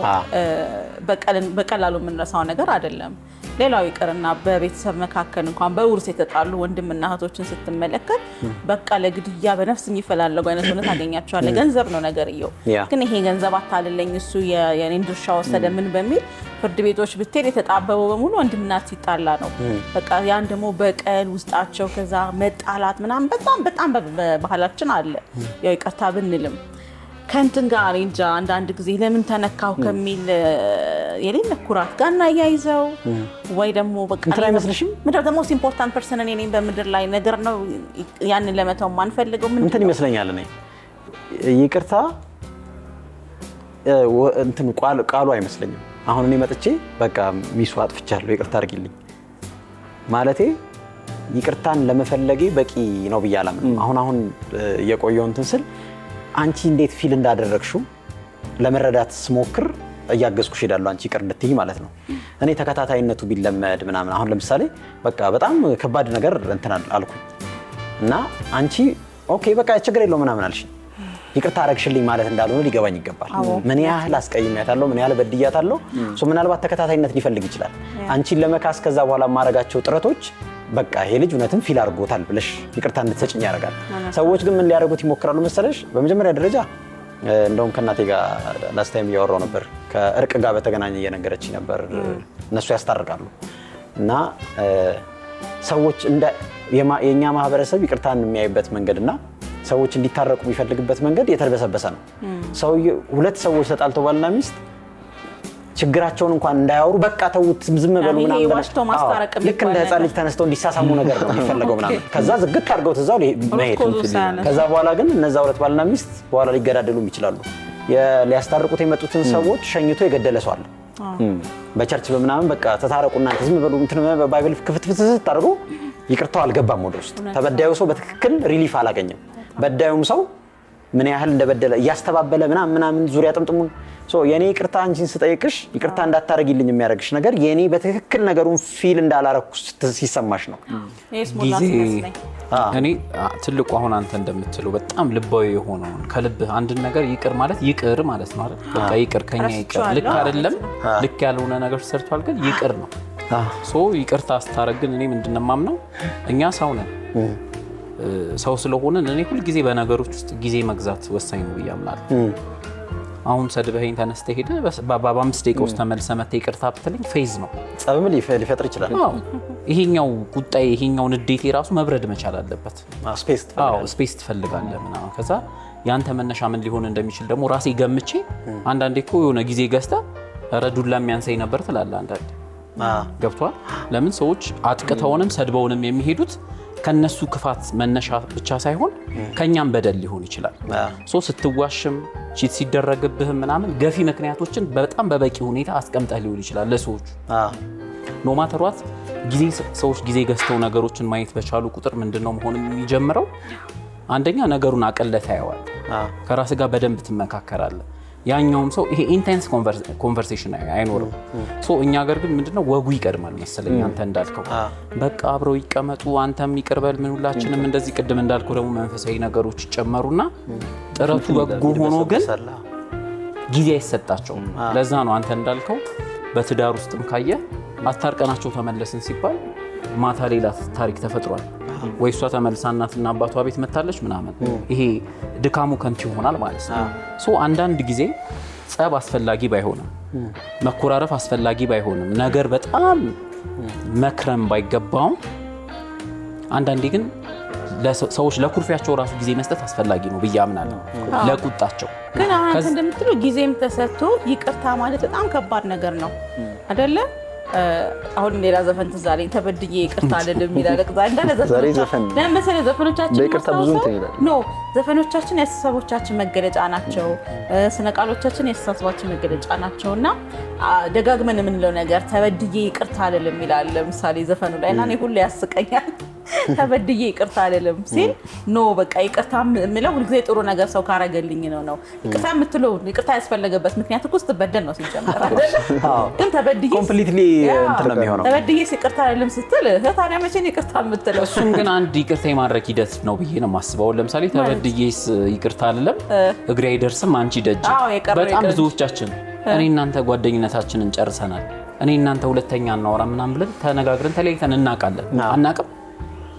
Speaker 2: በቀላሉ የምንረሳው ነገር አይደለም። ሌላው ይቅርና በቤተሰብ መካከል እንኳን በውርስ የተጣሉ ወንድምና እህቶችን ስትመለከት በቃ ለግድያ በነፍስ የሚፈላለጉ አይነት ሆነ ታገኛቸዋለህ። ገንዘብ ነው ነገርየው። ግን ይሄ ገንዘብ አታልለኝ እሱ የኔን ድርሻ ወሰደ ምን በሚል ፍርድ ቤቶች ብትሄድ የተጣበበው በሙሉ ወንድምና ሲጣላ ነው። በቃ ያን ደግሞ በቀል ውስጣቸው ከዛ መጣላት ምናምን በጣም በባህላችን አለ። ያው ይቅርታ ብንልም ከእንትን ጋር እንጃ አንዳንድ ጊዜ ለምን ተነካው ከሚል የሌለ ኩራት ጋር እናያይዘው ወይ ደግሞ በቃ
Speaker 1: እንትን አይመስልሽም?
Speaker 2: ምንድነው ደግሞ ኢምፖርታንት ፐርሰን እኔ ነኝ በምድር ላይ ነገር ነው ያንን ለመተው ማንፈልገው ምን
Speaker 1: እንትን ይመስለኛል። እኔ ይቅርታ እንትን ቃሉ አይመስለኝም። አሁን እኔ መጥቼ በቃ ሚሱ አጥፍቻለሁ ይቅርታ አድርጊልኝ ማለቴ ይቅርታን ለመፈለጌ በቂ ነው ብዬ አላምንም። አሁን የቆየው እንትን ስል አንቺ እንዴት ፊል እንዳደረግሽው ለመረዳት ስሞክር እያገዝኩሽ ሄዳለሁ አንቺ ይቅር እንድትይ ማለት ነው። እኔ ተከታታይነቱ ቢለመድ ምናምን አሁን ለምሳሌ በቃ በጣም ከባድ ነገር እንትን አልኩኝ እና አንቺ ኦኬ በቃ ችግር የለው ምናምን አልሽኝ። ይቅርታ አረግሽልኝ ማለት እንዳልሆነ ሊገባኝ ይገባል። ምን ያህል አስቀይሜያታለሁ፣ ምን ያህል በድያታለሁ። ምናልባት ተከታታይነት ሊፈልግ ይችላል። አንቺን ለመካስ ከዛ በኋላ ማረጋቸው ጥረቶች በቃ ይሄ ልጅ እውነትም ፊል አድርጎታል ብለሽ ይቅርታ እንድትሰጭኝ ያደርጋል። ሰዎች ግን ምን ሊያደርጉት ይሞክራሉ መሰለሽ? በመጀመሪያ ደረጃ እንደውም ከእናቴ ጋር ላስት ታይም እያወራሁ ነበር። ከእርቅ ጋር በተገናኘ እየነገረችኝ ነበር። እነሱ ያስታርቃሉ እና ሰዎች የኛ ማህበረሰብ ይቅርታን የሚያይበት መንገድና ሰዎች እንዲታረቁ የሚፈልግበት መንገድ የተበሰበሰ ነው። ሁለት ሰዎች ተጣልተው ባልና ሚስት ችግራቸውን እንኳን እንዳያወሩ በቃ ተውት ዝም በሉ ምናምን ልክ እንደ ህፃን ልጅ ተነስተው እንዲሳሳሙ ነገር ነው የሚፈልገው ምናምን። ከዛ ዝግት አድርገው ትዛው መሄድ። ከዛ በኋላ ግን እነዛ ሁለት ባልና ሚስት በኋላ ሊገዳደሉም ይችላሉ። ሊያስታርቁት የመጡትን ሰዎች ሸኝቶ የገደለ ሰው አለ። በቸርች በምናምን በቃ ተታረቁ እናንተ ዝም በሉ እንትን ባይብል ክፍትፍት አድርጎ ይቅርታው አልገባም ወደ ውስጥ። ተበዳዩ ሰው በትክክል ሪሊፍ አላገኘም። በዳዩም ሰው ምን ያህል እንደበደለ እያስተባበለ ምናምን ዙሪያ ጥምጥሙን የኔ ይቅርታ አንቺን ስጠይቅሽ ይቅርታ እንዳታረጊልኝ የሚያደርግሽ ነገር የኔ በትክክል ነገሩን ፊል እንዳላረኩ ሲሰማሽ ነው።
Speaker 3: እኔ ትልቁ አሁን አንተ እንደምትለው በጣም ልባዊ የሆነውን ከልብህ አንድን ነገር ይቅር ማለት ይቅር ማለት ነው አይደል? በቃ ይቅር ከኛ ይቅር ልክ አይደለም ልክ ያልሆነ ነገር ሰርቷል ግን ይቅር ነው። ይቅርታ ስታረግ ግን እኔ ምንድነው የማምነው እኛ ሰው ነን። ሰው ስለሆነን እኔ ሁል ጊዜ በነገሮች ውስጥ ጊዜ መግዛት ወሳኝ ነው ብዬ አምናለሁ። አሁን ሰድበኸኝ ተነስተህ ሄደህ በ5 ደቂቃ ውስጥ ተመልሰህ መተህ ይቅርታ ብትለኝ ፌዝ ነው፣
Speaker 1: ጸብም ሊፈጥር ይችላል።
Speaker 3: ይሄኛው ቁጣዬ ይሄኛው ንዴቴ ራሱ መብረድ መቻል አለበት። ስፔስ ትፈልጋለህ ምናምን። ከዛ ያንተ መነሻ ምን ሊሆን እንደሚችል ደግሞ ራሴ ገምቼ አንዳንዴ እኮ የሆነ ጊዜ ገዝተህ ኧረ ዱላ የሚያንሰኝ ነበር ትላለህ አንዳንዴ። ገብቶሃል? ለምን ሰዎች አጥቅተውንም ሰድበውንም የሚሄዱት ከነሱ ክፋት መነሻ ብቻ ሳይሆን ከኛም በደል ሊሆን ይችላል። ስትዋሽም ቺት ሲደረግብህም ምናምን ገፊ ምክንያቶችን በጣም በበቂ ሁኔታ አስቀምጠህ ሊሆን ይችላል ለሰዎች። ኖ ማተር ዋት ሰዎች ጊዜ ገዝተው ነገሮችን ማየት በቻሉ ቁጥር ምንድነው መሆን የሚጀምረው? አንደኛ ነገሩን አቀለህ ታየዋለህ፣ ከራስህ ጋር በደንብ ትመካከራለህ። ያኛውም ሰው ይሄ ኢንቴንስ ኮንቨርሴሽን አይኖርም። እኛ ሀገር ግን ምንድነው ወጉ ይቀድማል መሰለኝ። አንተ እንዳልከው በቃ አብረው ይቀመጡ አንተም ይቅርበል ምን ሁላችንም እንደዚህ ቅድም እንዳልከው ደግሞ መንፈሳዊ ነገሮች ይጨመሩና ጥረቱ በጎ ሆኖ ግን ጊዜ አይሰጣቸውም። ለዛ ነው አንተ እንዳልከው በትዳር ውስጥም ካየ አታርቀናቸው ተመለስን ሲባል ማታ ሌላ ታሪክ ተፈጥሯል ወይ እሷ ተመልሳ እናትና አባቷ ቤት መታለች ምናምን፣ ይሄ ድካሙ ከንቱ ይሆናል ማለት ነው። ሶ አንዳንድ ጊዜ ጸብ አስፈላጊ ባይሆንም መኮራረፍ አስፈላጊ ባይሆንም ነገር በጣም መክረም ባይገባውም አንዳንዴ ግን ሰዎች ለኩርፊያቸው ራሱ ጊዜ መስጠት አስፈላጊ ነው ብዬ አምናለሁ። ለቁጣቸው
Speaker 2: ግን አሁን እንደምትለው ጊዜም ተሰጥቶ ይቅርታ ማለት በጣም ከባድ ነገር ነው አይደለ? አሁን ሌላ ዘፈን ትዝ አለኝ፣ ተበድዬ ይቅርታ አይደለም ይላል። እንዳለ ዘፈኖቻችን
Speaker 4: በይቅርታ ብዙ እንትን ይላል።
Speaker 2: ኖ ዘፈኖቻችን የአስተሳሰቦቻችን መገለጫ ናቸው። ስነ ቃሎቻችን የአስተሳሰባችን መገለጫ ናቸው እና ደጋግመን የምንለው ነገር ተበድዬ ይቅርታ አይደለም ይላል። ለምሳሌ ዘፈኑ ላይ እና እኔ ሁሌ ያስቀኛል ተበድዬ ይቅርታ አይደለም ሲል ኖ በቃ ይቅርታ የምለው ሁልጊዜ ጥሩ ነገር ሰው ካረገልኝ ነው። ይቅርታ የምትለው ይቅርታ ያስፈለገበት ምክንያት እኮ ስትበደል ነው ሲጀምር አይደል? ግን ተበድዬ
Speaker 1: ኮምፕሊትሊ እንትን ነው የሚሆነው።
Speaker 2: ተበድዬ ይቅርታ አይደለም ስትል ታዲያ መቼ ነው ይቅርታ የምትለው?
Speaker 3: እሱም ግን አንድ ይቅርታ የማድረግ ሂደት ነው ብዬ ነው የማስበው። ለምሳሌ ተበድዬስ ይቅርታ አይደለም እግሬ አይደርስም አንቺ ደጅ። በጣም ብዙዎቻችን እኔ እናንተ ጓደኝነታችንን ጨርሰናል፣ እኔ እናንተ ሁለተኛ እናወራ ምናምን ብለን ተነጋግረን ተለያይተን እናውቃለን አናውቅም።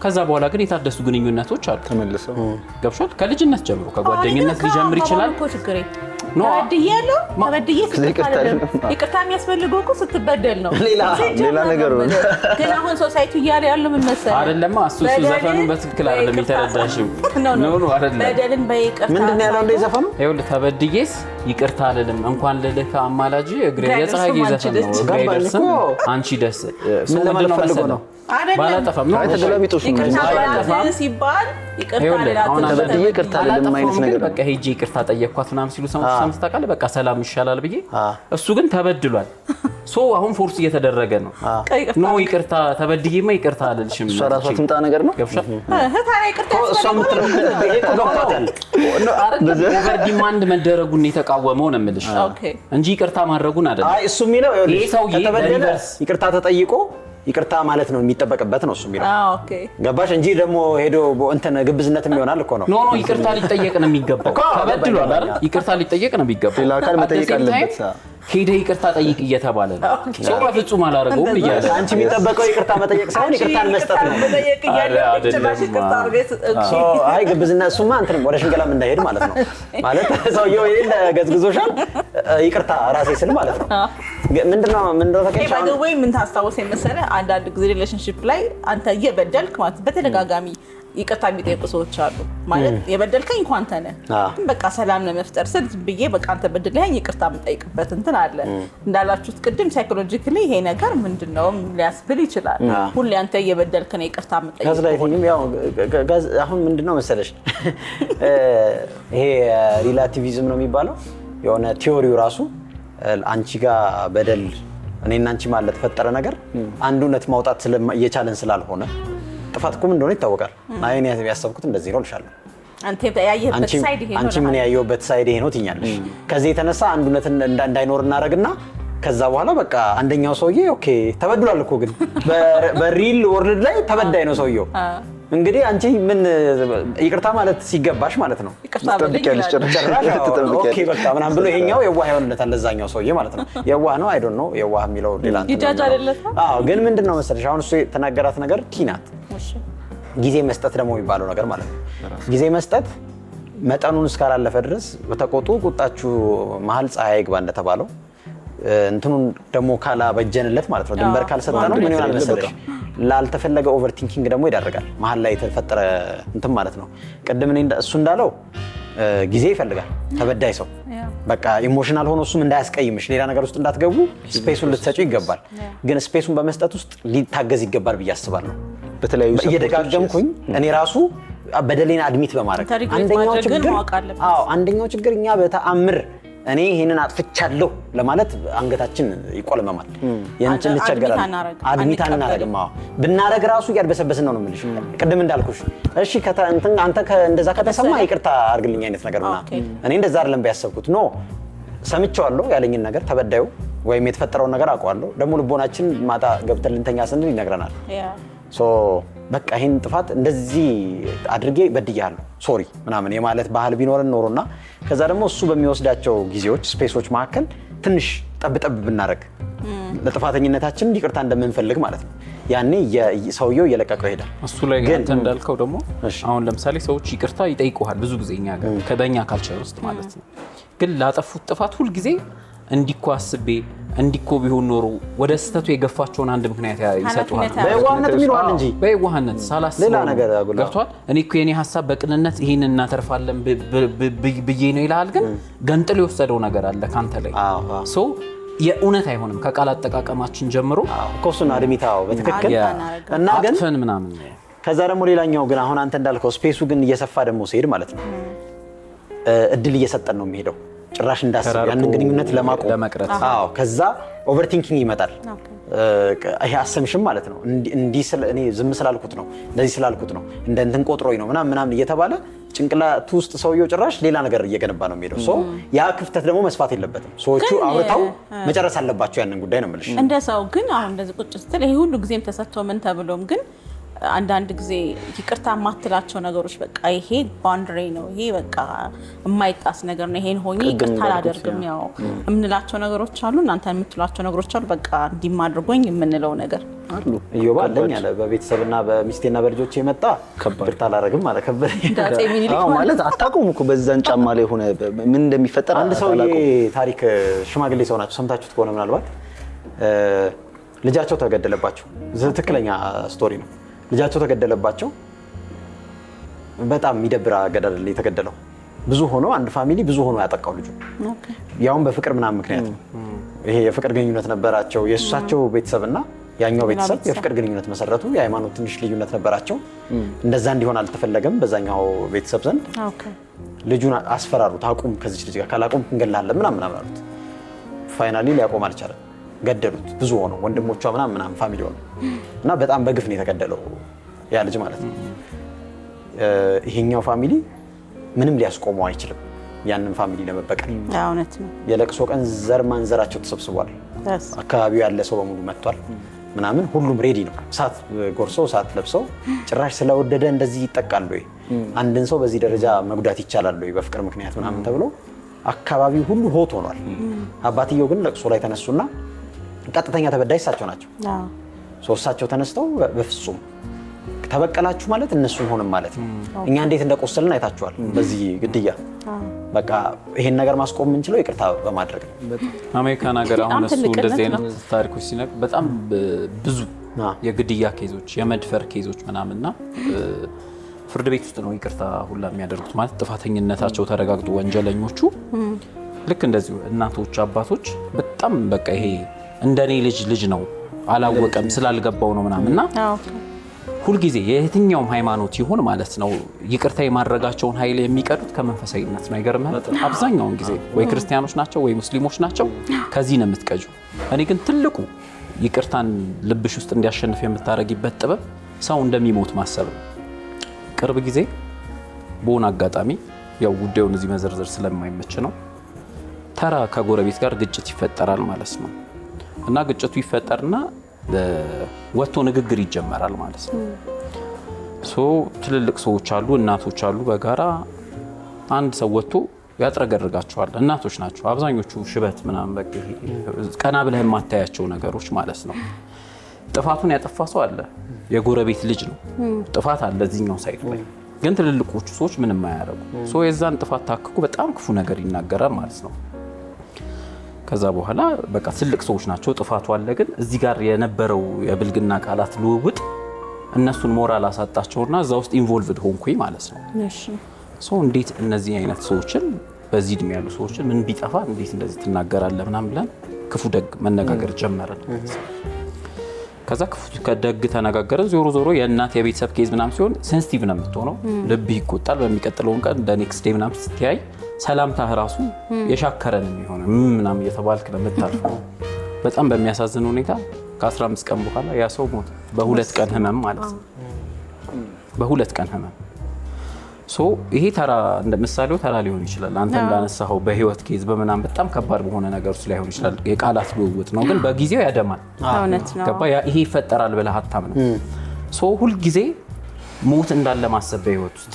Speaker 3: ከዛ በኋላ ግን የታደሱ ግንኙነቶች አሉ
Speaker 4: ተመልሰው
Speaker 3: ገብቷል። ከልጅነት ጀምሮ ከጓደኝነት ሊጀምር ይችላል።
Speaker 2: ተበድያለሁ ተበድዬ ይቅርታ የሚያስፈልገው እኮ ስትበደል ነው።
Speaker 4: ሌላ ነገር ነው።
Speaker 2: ግን አሁን ሶሳይቲ እያለ ያለው ምን መሰለህ?
Speaker 3: አይደለም እሱ ዘፈኑ በትክክል አይደለም የተረዳሽው። ኖ አይደለም።
Speaker 2: በደልን በይቅርታ
Speaker 1: ምንድን ነው ያለው እንደ ዘፈኑ?
Speaker 3: ይኸውልህ ተበድዬስ ይቅርታ አልልም እንኳን ልልህ ከአማላጅ እግሬ የፀሐይ ዘፈን ነው። እግሬ አይደርስም አንቺ ደስ
Speaker 1: ምን ለማለት ፈልጎ ነው?
Speaker 3: ባላጠፋም ነው
Speaker 4: ተገላቢጦሽ ነው
Speaker 2: ሲባል ይቅርታ
Speaker 4: አይደለም አይነት ነገር
Speaker 3: በቃ ሄጄ ይቅርታ ጠየቅኳት ምናምን ሲሉ ሰምተህ ታውቃለህ? በቃ ሰላም ይሻላል ብዬ። እሱ ግን ተበድሏል። አሁን ፎርስ እየተደረገ ነው። ኖ ይቅርታ ተበድዬማ ይቅርታ አልልሽም።
Speaker 4: እሷ ራሷ ትምጣ ነገር ነው
Speaker 3: ገብሻል?
Speaker 1: እሷ የምትለው ገብቷታል።
Speaker 3: ኦቨር ዲማንድ መደረጉን የተቃወመው ነው የምልሽ እንጂ ይቅርታ ማድረጉን አይደለም።
Speaker 1: አይ እሱ የሚለው
Speaker 3: ይሄ ሰውዬ
Speaker 1: ከተበደለ ይቅርታ ተጠይቆ ይቅርታ ማለት ነው የሚጠበቅበት ነው እሱ የሚለው።
Speaker 2: ኦኬ
Speaker 1: ገባሽ? እንጂ ደግሞ ሄዶ እንትን ግብዝነትም ይሆናል እኮ ነው።
Speaker 3: ኖ ይቅርታ ሊጠየቅ ነው የሚገባው። ተበድሏል አይደል? ይቅርታ ሊጠየቅ ነው የሚገባው።
Speaker 4: ሌላ አካል መጠየቅ አለበት።
Speaker 3: ሄደ ይቅርታ ጠይቅ እየተባለ ነው። ሰው በፍጹም አላረገውም እያለ
Speaker 1: አንቺ የሚጠበቀው ይቅርታ መጠየቅ ሳይሆን ይቅርታን መስጠት ነው። አይ ግብዝነት እሱማ እንትን ወደ ሽንገላም እንዳይሄድ ማለት ነው። ማለት ሰውየው ይሄን ገዝግዞሻል ይቅርታ ራሴ ስል ማለት ነው። ምንድነው ተከታታይ
Speaker 2: ወይ ምን ታስታውሰኝ መሰለህ? አንዳንድ ጊዜ ሪሌሽንሺፕ ላይ አንተ እየበደልክ ማለት በተደጋጋሚ ይቅርታ የሚጠይቁ ሰዎች አሉ። ማለት የበደልከኝ እንኳን አንተ ነህ፣ ግን በቃ ሰላም ለመፍጠር ስል ብዬ በቃ አንተ በደልኸኝ ይቅርታ የምጠይቅበት እንትን አለ። እንዳላችሁት ቅድም ሳይኮሎጂካሊ ይሄ ነገር ምንድነው ሊያስብል ይችላል። ሁሌ አንተ እየበደልክ ነው ይቅርታ የምጠይቅ።
Speaker 1: ጋዝላይቲንግም ያው አሁን ምንድነው መሰለሽ ይሄ ሪላቲቪዝም ነው የሚባለው። የሆነ ቲዮሪው ራሱ አንቺ ጋር በደል እኔና አንቺ ማለት ተፈጠረ ነገር አንድ እውነት ማውጣት እየቻለን ስላልሆነ ጥፋት እኮ ምን እንደሆነ ይታወቃል። አይ እኔ ያሰብኩት እንደዚህ ነው እልሻለሁ። አንቺ ምን ያየሁበት ሳይድ ይሄ ነው ትኛለሽ። ከዚህ የተነሳ አንድ እውነት እንዳይኖር እናደርግና ከዛ በኋላ በቃ አንደኛው ሰውዬ ኦኬ ተበድሏል እኮ ግን በሪል ወርልድ ላይ ተበዳይ ነው ሰውዬው። እንግዲህ አንቺ ምን ይቅርታ ማለት ሲገባሽ ማለት ነው
Speaker 4: ትጠብቂያለሽ ጭራሽ
Speaker 1: ኦኬ በቃ ምናምን ብሎ ይሄኛው የዋህ ይሆንለታል ለዛኛው ሰውዬ ማለት ነው። የዋህ ነው አይ ዶንት ኖ የዋህ የሚለው ሌላ ግን ምንድነው መሰለሽ አሁን እሱ የተናገራት ነገር ኪናት ጊዜ መስጠት ደግሞ የሚባለው ነገር ማለት ነው። ጊዜ መስጠት መጠኑን እስካላለፈ ድረስ በተቆጡ ቁጣችሁ መሀል ፀሐይ ይግባ እንደተባለው እንትኑን ደግሞ ካላበጀንለት ማለት ነው ድንበር ካልሰጠነው ምን ይሆናል መሰለሽ ላልተፈለገ ኦቨርቲንኪንግ ደግሞ ይዳረጋል። መሀል ላይ የተፈጠረ እንትን ማለት ነው። ቅድም እሱ እንዳለው ጊዜ ይፈልጋል ተበዳይ ሰው በቃ ኢሞሽናል ሆኖ እሱም እንዳያስቀይምሽ ሌላ ነገር ውስጥ እንዳትገቡ ስፔሱን ልትሰጪው ይገባል። ግን ስፔሱን በመስጠት ውስጥ ሊታገዝ ይገባል ብዬ አስባለሁ።
Speaker 4: በተለያዩ
Speaker 1: እየደጋገምኩኝ እኔ ራሱ በደሌን አድሚት በማድረግ አንደኛው ችግር እኛ በተአምር እኔ ይሄንን አጥፍቻለሁ ለማለት አንገታችን ይቆለመማል። የእንትን ልቸገራል አድሚት አናረግም። ብናረግ ራሱ ያድበሰበስን ነው የምልሽ። ቅድም እንዳልኩሽ እሺ አንተ እንደዛ ከተሰማ ይቅርታ አድርግልኝ አይነት ነገር ነው። እኔ እንደዛ አይደለም ባያሰብኩት ኖ ሰምቼዋለሁ ያለኝን ነገር ተበዳዩ ወይም የተፈጠረውን ነገር አውቀዋለሁ። ደግሞ ልቦናችን ማታ ገብተን ልንተኛ ስንል ይነግረናል። በቃ ይሄን ጥፋት እንደዚህ አድርጌ በድያለሁ ሶሪ ምናምን የማለት ባህል ቢኖርን ኖሮና ከዛ ደግሞ እሱ በሚወስዳቸው ጊዜዎች ስፔሶች መካከል ትንሽ ጠብጠብ ብናደርግ ለጥፋተኝነታችን ይቅርታ እንደምንፈልግ ማለት ነው። ያኔ ሰውየው እየለቀቀው ይሄዳል።
Speaker 3: እሱ ላይ አንተ እንዳልከው ደግሞ አሁን ለምሳሌ ሰዎች ይቅርታ ይጠይቁሃል ብዙ ጊዜ እኛ ጋር ከበኛ ካልቸር ውስጥ ማለት ነው። ግን ላጠፉት ጥፋት ሁል ጊዜ እንዲኮ አስቤ እንዲኮ ቢሆን ኖሮ ወደ ስህተቱ የገፋቸውን አንድ ምክንያት ይሰጡሃል።
Speaker 1: በየዋህነት የሚለዋል እንጂ
Speaker 3: በየዋህነት ሳላስበው
Speaker 1: ሌላ ነገር
Speaker 3: ገብቷል። እኔ እኮ የኔ ሀሳብ በቅንነት ይሄን እናተርፋለን ብዬ ነው ይልሃል። ግን ገንጥሎ የወሰደው ነገር አለ ካንተ ላይ ሶ የእውነት አይሆንም ከቃል አጠቃቀማችን ጀምሮ
Speaker 1: ኮሱና አድሚታው በትክክል እና ግን
Speaker 3: አጥፈን ምናምን።
Speaker 1: ከዛ ደግሞ ሌላኛው ግን አሁን አንተ እንዳልከው ስፔሱ ግን እየሰፋ ደግሞ ሲሄድ ማለት ነው እድል እየሰጠን ነው የሚሄደው ጭራሽ እንዳስብ ያንን ግንኙነት ለማቆም
Speaker 3: ለመቅረት።
Speaker 1: አዎ ከዛ ኦቨርቲንኪንግ ይመጣል። ይሄ አሰምሽም ማለት ነው እንዲህ እኔ ዝም ስላልኩት ነው እንደዚህ ስላልኩት ነው እንትን ቆጥሮኝ ነው ምናምን እየተባለ ጭንቅላቱ ውስጥ ሰውየው ጭራሽ ሌላ ነገር እየገነባ ነው የሚሄደው። ሶ ያ ክፍተት ደግሞ መስፋት የለበትም። ሰዎቹ አውርተው መጨረስ አለባቸው ያንን ጉዳይ ነው የምልሽ።
Speaker 2: እንደ ሰው ግን አሁን እንደዚህ ቁጭ ስትል ይሄ ሁሉ ጊዜም ተሰጥቶ ምን ተብሎም ግን አንዳንድ ጊዜ ይቅርታ የማትላቸው ነገሮች በቃ ይሄ ባውንደሪ ነው ይሄ በቃ የማይጣስ ነገር ነው ይሄን ሆኜ ይቅርታ አላደርግም ያው የምንላቸው ነገሮች አሉ። እናንተ የምትሏቸው ነገሮች አሉ በቃ እንዲህ አድርጎኝ የምንለው ነገር
Speaker 1: አሉ። እዮብ አለኝ አለ በቤተሰብና በሚስቴና በልጆቼ የመጣ ይቅርታ አላደርግም ማለት ከበደኝ
Speaker 4: ማለት አታውቁም እኮ በዛን ጫማ ላይ ሆነ ምን እንደሚፈጠር።
Speaker 1: አንድ ሰው ታሪክ ሽማግሌ ሰው ናቸው ሰምታችሁት ከሆነ ምናልባት ልጃቸው ተገደለባቸው። ትክክለኛ ስቶሪ ነው። ልጃቸው ተገደለባቸው። በጣም የሚደብር አገዳደል ላይ የተገደለው ብዙ ሆኖ አንድ ፋሚሊ ብዙ ሆኖ ያጠቃው ልጁ ያውም በፍቅር ምናምን ምክንያት ነው። ይሄ የፍቅር ግንኙነት ነበራቸው የእሳቸው ቤተሰብና ያኛው ቤተሰብ የፍቅር ግንኙነት መሰረቱ። የሃይማኖት ትንሽ ልዩነት ነበራቸው። እንደዛ እንዲሆን አልተፈለገም በዛኛው ቤተሰብ ዘንድ። ልጁን አስፈራሩት። አቁም ከዚች ልጅ ጋር ካላቆም እንገላለን ምናምን አሉት። ፋይናሊ ሊያቆም አልቻለም። ገደሉት። ብዙ ሆኖ ወንድሞቿ ምናምን ፋሚሊ ሆኖ እና በጣም በግፍ ነው የተገደለው ያ ልጅ ማለት ነው። ይሄኛው ፋሚሊ ምንም ሊያስቆመው አይችልም ያንን ፋሚሊ ለመበቀል።
Speaker 2: እውነት ነው።
Speaker 1: የለቅሶ ቀን ዘር ማንዘራቸው ተሰብስቧል። አካባቢው ያለ ሰው በሙሉ መጥቷል ምናምን ሁሉም ሬዲ ነው። እሳት ጎርሰው እሳት ለብሰው ጭራሽ ስለወደደ እንደዚህ ይጠቃል ወይ አንድን ሰው በዚህ ደረጃ መጉዳት ይቻላል ወይ በፍቅር ምክንያት ምናምን ተብሎ አካባቢው ሁሉ ሆት ሆኗል። አባትየው ግን ለቅሶ ላይ ተነሱና ቀጥተኛ ተበዳይ እሳቸው ናቸው። እሳቸው ተነስተው በፍጹም ተበቀላችሁ ማለት እነሱን ሆንም ማለት ነው። እኛ እንዴት እንደቆሰልን አይታችኋል በዚህ ግድያ። በቃ ይሄን ነገር ማስቆም የምንችለው ይቅርታ በማድረግ ነው።
Speaker 3: አሜሪካን ሀገር አሁን እሱ እንደዚህ አይነት ታሪኮች ሲነግር በጣም ብዙ የግድያ ኬዞች የመድፈር ኬዞች ምናምንና ፍርድ ቤት ውስጥ ነው ይቅርታ ሁላ የሚያደርጉት ማለት ጥፋተኝነታቸው ተረጋግጦ ወንጀለኞቹ ልክ እንደዚሁ እናቶች አባቶች በጣም በቃ ይሄ እንደኔ ልጅ ነው አላወቀም ስላልገባው ነው ምናምንና ሁልጊዜ የየትኛውም ሃይማኖት ይሁን ማለት ነው ይቅርታ የማድረጋቸውን ኃይል የሚቀዱት ከመንፈሳዊነት ነው። ይገርማል። አብዛኛውን ጊዜ ወይ ክርስቲያኖች ናቸው ወይ ሙስሊሞች ናቸው። ከዚህ ነው የምትቀጁ። እኔ ግን ትልቁ ይቅርታን ልብሽ ውስጥ እንዲያሸንፍ የምታረጊበት ጥበብ ሰው እንደሚሞት ማሰብ ነው። ቅርብ ጊዜ በሆነ አጋጣሚ ያው ጉዳዩን እዚህ መዘርዘር ስለማይመች ነው ተራ ከጎረቤት ጋር ግጭት ይፈጠራል ማለት ነው። እና ግጭቱ ይፈጠርና ወጥቶ ንግግር ይጀመራል ማለት ነው። ትልልቅ ሰዎች አሉ እናቶች አሉ በጋራ አንድ ሰው ወጥቶ ያጥረገርጋቸዋል። እናቶች ናቸው አብዛኞቹ ሽበት ምናምን በቃ ቀና ብለህ የማታያቸው ነገሮች ማለት ነው። ጥፋቱን ያጠፋ ሰው አለ የጎረቤት ልጅ ነው ጥፋት አለ እዚህኛው ሳይድ ላይ ግን ትልልቆቹ ሰዎች ምንም አያደርጉ። የዛን ጥፋት ታክኩ በጣም ክፉ ነገር ይናገራል ማለት ነው። ከዛ በኋላ በቃ ትልቅ ሰዎች ናቸው ጥፋቱ አለ ግን እዚህ ጋር የነበረው የብልግና ቃላት ልውውጥ እነሱን ሞራል አሳጣቸውና እዛ ውስጥ ኢንቮልቭድ ሆንኩኝ ማለት ነው። እንዴት እነዚህ አይነት ሰዎችን በዚህ እድሜ ያሉ ሰዎችን ምን ቢጠፋ እንዴት እንደዚህ ትናገራለህ ምናምን ብለን ክፉ ደግ መነጋገር ጀመረን። ከዛ ክፉ ከደግ ተነጋገረን። ዞሮ የእናት የቤተሰብ ኬዝ ምናምን ሲሆን ሴንሲቲቭ ነው የምትሆነው። ልብህ ይቆጣል። በሚቀጥለው ቀን እንደ ኔክስት ዴይ ምናምን ስትያይ ሰላምታህ ራሱ የሻከረን የሚሆነው ምናምን እየተባልክ ነው የምታልፈው። በጣም በሚያሳዝን ሁኔታ ከ15 ቀን በኋላ ያ ሰው ሞተ። በሁለት ቀን ህመም ማለት ነው። በሁለት ቀን ህመም። ይሄ ተራ እንደ ምሳሌው ተራ ሊሆን ይችላል። አንተ እንዳነሳኸው በህይወት ኬዝ በመናም በጣም ከባድ በሆነ ነገር ውስጥ ላይሆን ይችላል። የቃላት ልውውጥ ነው ግን በጊዜው ያደማል።
Speaker 2: እውነት ነው።
Speaker 3: ገባ ይሄ ይፈጠራል ብለህ አታምንም። ሁል ጊዜ ሞት እንዳለ ማሰብ በህይወት ውስጥ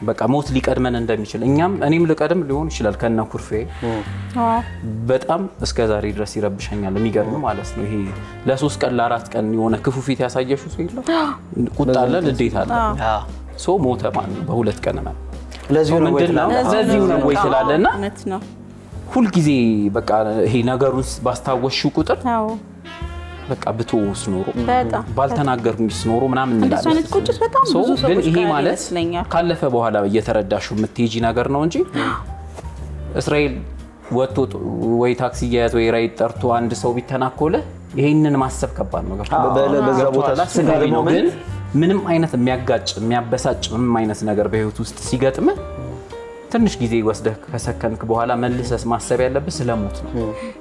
Speaker 3: በቃ ሞት ሊቀድመን እንደሚችል እኔም ልቀድም ሊሆን ይችላል ከነ ኩርፌ በጣም እስከ ዛሬ ድረስ ይረብሸኛል። የሚገርም ማለት ነው። ይሄ ለ3 ቀን ለ4 ቀን የሆነ ክፉ ፊት ያሳየሽው ሰው የለም ቁጣ አለ ንዴት አለ ሶ ሞተ ማለት ነው በ2 ቀን ማለት
Speaker 1: ለዚህ ነው
Speaker 3: ወይ ትላለና ሁል ጊዜ በቃ ይሄ ነገሩን ባስታወስሽው ቁጥር በቃ ብትወስ ኖሮ ባልተናገርኩኝስ ኖሮ ምናምን
Speaker 2: እንደዚህ አይነት ቁጭት በጣም ብዙ ሰዎች
Speaker 3: ግን ይሄ ማለት ካለፈ በኋላ እየተረዳሽው የምትሄጂ ነገር ነው እንጂ እስራኤል ወጥቶ ወይ ታክሲ ያያዝ ወይ ራይድ ጠርቶ አንድ ሰው ቢተናኮለ ይሄንን ማሰብ ከባድ ነው።
Speaker 4: በዛ ቦታ
Speaker 3: ስጋዊ ነው። ግን ምንም አይነት የሚያጋጭ የሚያበሳጭ ምንም አይነት ነገር በህይወት ውስጥ ሲገጥም ትንሽ ጊዜ ወስደህ ከሰከንክ በኋላ መልሰስ ማሰብ ያለብህ ስለሞት ነው።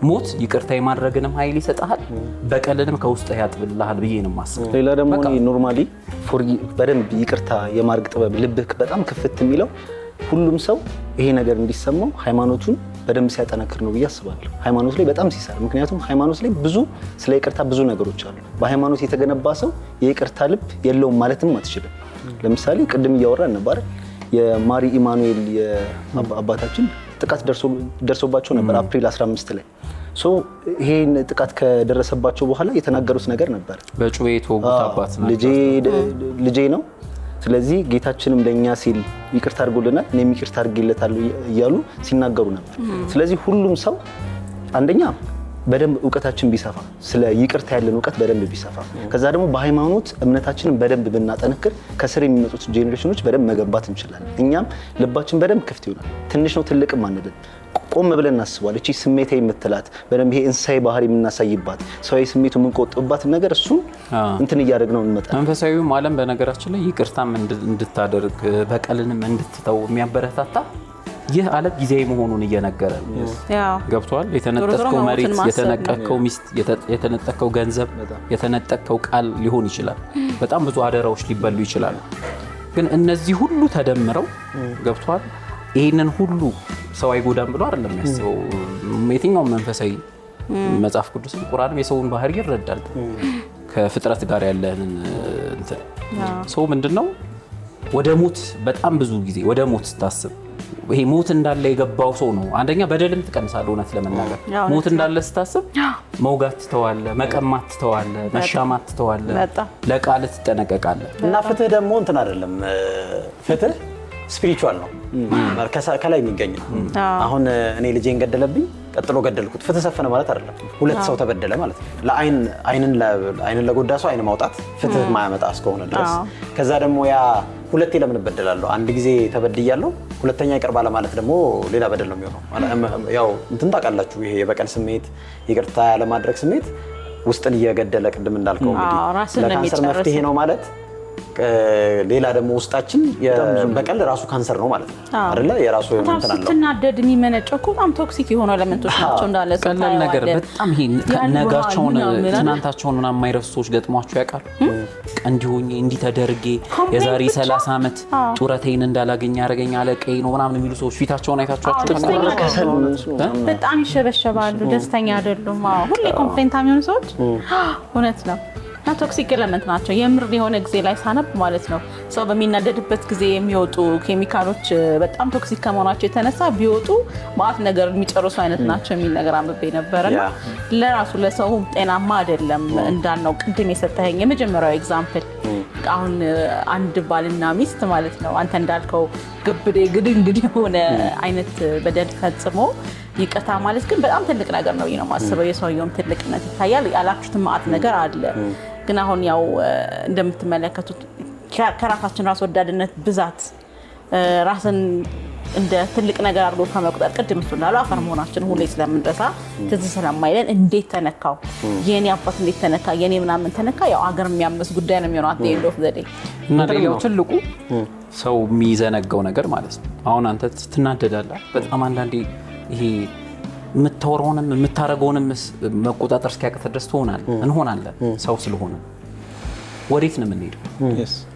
Speaker 3: ሞት ይቅርታ የማድረግንም ኃይል ይሰጣል፣ በቀልንም ከውስጥህ ያጥብልሃል ብዬ ነው የማስበው።
Speaker 4: ሌላ ደግሞ ኖርማሊ በደንብ ይቅርታ የማድረግ ጥበብ ልብህ በጣም ክፍት የሚለው ሁሉም ሰው ይሄ ነገር እንዲሰማው ሃይማኖቱን በደንብ ሲያጠነክር ነው ብዬ አስባለሁ። ሃይማኖት ላይ በጣም ሲሰራ፣ ምክንያቱም ሃይማኖት ላይ ብዙ ስለ ይቅርታ ብዙ ነገሮች አሉ። በሃይማኖት የተገነባ ሰው የይቅርታ ልብ የለውም ማለትም አትችልም። ለምሳሌ ቅድም እያወራን ነበር የማሪ ኢማኑኤል አባታችን ጥቃት ደርሶባቸው ነበር አፕሪል 15 ላይ ይሄን ጥቃት ከደረሰባቸው በኋላ የተናገሩት ነገር ነበር።
Speaker 3: በጩቤ ተወጉት አባት
Speaker 4: ልጄ ነው፣ ስለዚህ ጌታችንም ለኛ ሲል ይቅርታ አድርጎልናል፣ እኔም ይቅርታ አድርጌለታለሁ እያሉ ሲናገሩ ነበር። ስለዚህ ሁሉም ሰው አንደኛ በደንብ እውቀታችን ቢሰፋ ስለ ይቅርታ ያለን እውቀት በደንብ ቢሰፋ ከዛ ደግሞ በሃይማኖት እምነታችንን በደንብ ብናጠነክር ከስር የሚመጡት ጄኔሬሽኖች በደንብ መገንባት እንችላለን። እኛም ልባችን በደንብ ክፍት ይሆናል። ትንሽ ነው ትልቅም አንልም። ቆም ብለን እናስባለን። እቺ ስሜቴ የምትላት በደንብ ይሄ እንሳይ ባህሪ የምናሳይባት ሰውዬ ስሜቱ የምንቆጥብባት ነገር እሱ እንትን እያደረግነው እንመጣለን።
Speaker 3: መንፈሳዊው ዓለም በነገራችን ላይ ይቅርታም እንድታደርግ በቀልንም እንድትተው የሚያበረታታ ይህ ዓለም ጊዜያዊ መሆኑን እየነገረ ገብቷል። የተነጠቀው መሬት፣ የተነጠቀው ሚስት፣ የተነጠቀው ገንዘብ፣ የተነጠቀው ቃል ሊሆን ይችላል። በጣም ብዙ አደራዎች ሊበሉ ይችላሉ። ግን እነዚህ ሁሉ ተደምረው ገብቷል ይሄንን ሁሉ ሰው አይጎዳም ብሎ አይደለም የሚያስበው። የትኛው መንፈሳዊ መጽሐፍ ቅዱስ ቁርአንም የሰውን ባህሪ ይረዳል። ከፍጥረት ጋር ያለንን እንትን ሰው ምንድነው ወደ ሞት በጣም ብዙ ጊዜ ወደ ሞት ስታስብ ይሄ ሞት እንዳለ የገባው ሰው ነው። አንደኛ በደልም ትቀንሳለህ። እውነት ለመናገር ሞት እንዳለ ስታስብ መውጋት ትተዋለህ፣ መቀማት ትተዋለህ፣ መሻማት ትተዋለህ፣ ለቃል ትጠነቀቃለህ።
Speaker 1: እና ፍትህ ደግሞ እንትን አይደለም። ፍትህ ስፒሪቹዋል ነው፣ ከላይ የሚገኝ ነው። አሁን እኔ ልጄን ገደለብኝ ቀጥሎ ገደልኩት ፍትህ ሰፈነ ማለት አይደለም። ሁለት ሰው ተበደለ ማለት ነው። አይንን ለጎዳ ሰው አይን ማውጣት ፍትህ ማያመጣ እስከሆነ ድረስ ከዛ ደግሞ ያ ሁለቴ ለምን እበደላለሁ? አንድ ጊዜ ተበድያለሁ፣ ሁለተኛ ይቅር ባለ ማለት ደግሞ ሌላ በደል ነው የሚሆነው። ያው እንትን ታውቃላችሁ፣ ይሄ የበቀል ስሜት፣ ይቅርታ ያለ ማድረግ ስሜት ውስጥን እየገደለ ቅድም እንዳልከው እንግዲህ ለካንሰር መፍትሄ ነው ማለት ሌላ ደግሞ ውስጣችን በቀል ራሱ ካንሰር ነው ማለት ነው አይደለ? የራሱ እንትን አለው።
Speaker 2: ስትናደድ የሚመነጨው እኮ በጣም ቶክሲክ የሆነ ኤሌመንቶች ናቸው እንዳለ
Speaker 3: ቀላል ነገር በጣም ይሄ ነጋቸውን ትናንታቸውን ምናምን የማይረሱ ሰዎች ገጥሟቸው ያውቃሉ። እንዲሆኝ እንዲህ ተደርጌ የዛሬ 30 ዓመት ጡረቴን እንዳላገኝ ያደረገኝ አለቀይ ነው ምናምን የሚሉ ሰዎች ፊታቸውን አይታችኋቸው
Speaker 2: በጣም ይሸበሸባሉ፣ ደስተኛ አይደሉም። ሁሌ ኮምፕሌንት የሚሆኑ ሰዎች እውነት ነው እና ቶክሲክ ኤሌመንት ናቸው። የምር የሆነ ጊዜ ላይ ሳነብ ማለት ነው ሰው በሚናደድበት ጊዜ የሚወጡ ኬሚካሎች በጣም ቶክሲክ ከመሆናቸው የተነሳ ቢወጡ ማአት ነገር የሚጨርሱ አይነት ናቸው የሚል ነገር አንብቤ ነበርና ለራሱ ለሰው ጤናማ አይደለም እንዳልነው ቅድም የሰጠኸኝ የመጀመሪያው ኤግዛምፕል አሁን አንድ ባልና ሚስት ማለት ነው አንተ እንዳልከው ግብዴ ግድንግድ የሆነ አይነት በደል ፈጽሞ ይቅርታ ማለት ግን በጣም ትልቅ ነገር ነው የማስበው። የሰውየውም ትልቅነት ይታያል። ያላችሁት ማአት ነገር አለ። ግን አሁን ያው እንደምትመለከቱት ከራሳችን ራስ ወዳድነት ብዛት ራስን እንደ ትልቅ ነገር አድርጎ ከመቁጠር ቅድም እንዳለው አፈር መሆናችን ሁሌ ስለምንረሳ ትዝ ስለማይለን እንዴት ተነካው የኔ አባት እንዴት ተነካ የኔ ምናምን ተነካ ያው አገር የሚያመስ ጉዳይ ነው የሚሆነው at the end of the day።
Speaker 3: እና ሌላው ትልቁ ሰው የሚዘነጋው ነገር ማለት ነው አሁን አንተ ትናደዳለህ በጣም አንዳንዴ ይሄ የምታወራውንም የምታረገውንም መቆጣጠር እስኪያቅት ድረስ እንሆናለን ሰው ስለሆነ ወዴት ነው የምንሄደው?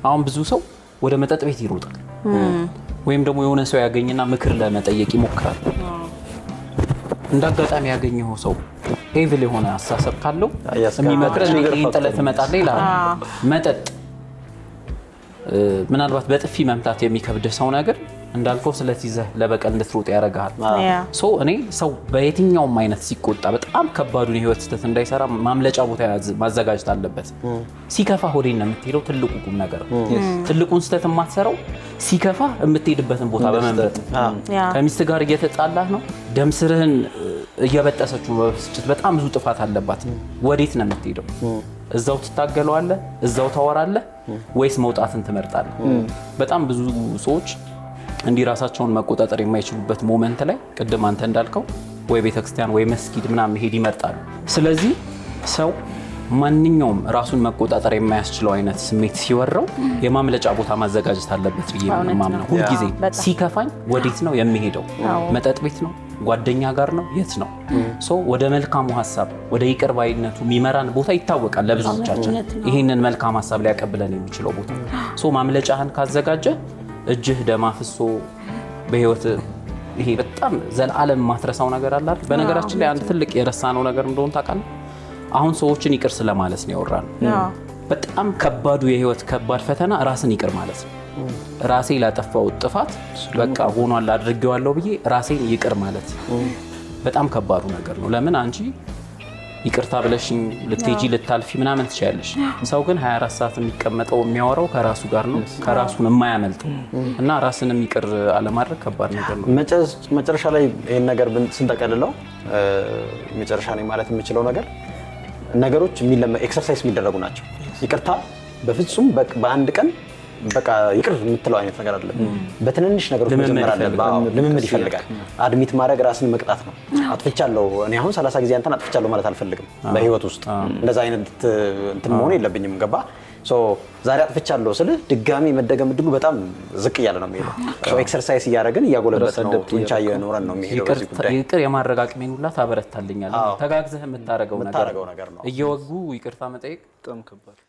Speaker 3: አሁን ብዙ ሰው ወደ መጠጥ ቤት ይሮጣል ወይም ደግሞ የሆነ ሰው ያገኝና ምክር ለመጠየቅ ይሞክራል። እንዳጋጣሚ ያገኘው ሰው ኤቪል የሆነ አስተሳሰብ ካለው የሚመክረን ይሄን ጥለት መጣለ ይላል። መጠጥ ምናልባት በጥፊ መምታት የሚከብድ ሰው ነገር እንዳልከው ስለትይዘህ ለበቀል እንድትሮጥ ያደርጋል። ሶ እኔ ሰው በየትኛውም አይነት ሲቆጣ በጣም ከባዱን የህይወት ስህተት እንዳይሰራ ማምለጫ ቦታ ማዘጋጀት አለበት። ሲከፋ ሆዴን ነው የምትሄደው ትልቁ ቁም ነገር ነው። ትልቁን ስህተት የማትሰራው ሲከፋ የምትሄድበትን ቦታ በመምረጥ ከሚስት ጋር እየተጣላህ ነው ደም ስርህን እየበጠሰችው በብስጭት በጣም ብዙ ጥፋት አለባት። ወዴት ነው የምትሄደው? እዛው ትታገለዋለህ? እዛው ታወራለህ? ወይስ መውጣትን ትመርጣለህ? በጣም ብዙ ሰዎች እንዲህ ራሳቸውን መቆጣጠር የማይችሉበት ሞመንት ላይ ቅድም አንተ እንዳልከው ወይ ቤተክርስቲያን ወይ መስጊድ ምናምን መሄድ ይመርጣሉ። ስለዚህ ሰው ማንኛውም ራሱን መቆጣጠር የማያስችለው አይነት ስሜት ሲወረው የማምለጫ ቦታ ማዘጋጀት አለበት ብዬ ማምነው። ሁልጊዜ ሲከፋኝ ወዴት ነው የሚሄደው? መጠጥ ቤት ነው? ጓደኛ ጋር ነው? የት ነው? ሶ ወደ መልካሙ ሐሳብ ወደ ይቅር ባይነቱ የሚመራን ቦታ ይታወቃል ለብዙዎቻችን። ይሄንን መልካም ሐሳብ ሊያቀብለን የሚችለው ቦታ ሶ ማምለጫህን ካዘጋጀ እጅህ ደም አፍሶ በህይወት ይሄ በጣም ዘላለም ማትረሳው ነገር አለ አይደል? በነገራችን ላይ አንድ ትልቅ የረሳነው ነገር እንደሆነ ታውቃለህ? አሁን ሰዎችን ይቅር ስለማለት ነው ያወራነው። በጣም ከባዱ የህይወት ከባድ ፈተና ራስን ይቅር ማለት ነው። ራሴ ላጠፋው ጥፋት በቃ ሆኗል አድርጌዋለሁ ብዬ ራሴን ይቅር ማለት በጣም ከባዱ ነገር ነው። ለምን አንቺ ይቅርታ ብለሽኝ ልትሄጂ ልታልፊ ምናምን ትችያለሽ። ሰው ግን 24 ሰዓት የሚቀመጠው የሚያወራው ከራሱ ጋር ነው፣ ከራሱን የማያመልጠው እና ራስንም ይቅር አለማድረግ ከባድ ነገር ነው።
Speaker 1: መጨረሻ ላይ ይሄን ነገር ስንጠቀልለው መጨረሻ ላይ ማለት የምችለው ነገር ነገሮች ኤክሰርሳይዝ የሚደረጉ ናቸው። ይቅርታ በፍጹም በአንድ ቀን በቃ ይቅር የምትለው አይነት ነገር አይደለም። በትንንሽ ነገሮች መጀመር አለበት። ልምምድ ይፈልጋል። አድሚት ማድረግ ራስን መቅጣት ነው። አጥፍቻለሁ እኔ አሁን 30 ጊዜ አንተን አጥፍቻለሁ ማለት አልፈልግም። በህይወት ውስጥ እንደዛ አይነት እንትን መሆን የለብኝም። ገባ? ዛሬ አጥፍቻለሁ ስልህ ድጋሚ መደገም እድሉ በጣም ዝቅ እያለ ነው የሚሄደው። ኤክሰርሳይዝ እያደረግን እያጎለበት ነው ጡንቻ እየኖረን ነው የሚሄደው። በዚህ ጉዳይ
Speaker 3: ይቅር የማድረግ አቅሜን ሁላ ታበረታልኛለህ። ተጋግዘህ የምታደርገው ነገር ነው። እየወጉ ይቅርታ መጠየቅ
Speaker 4: በጣም ከባድ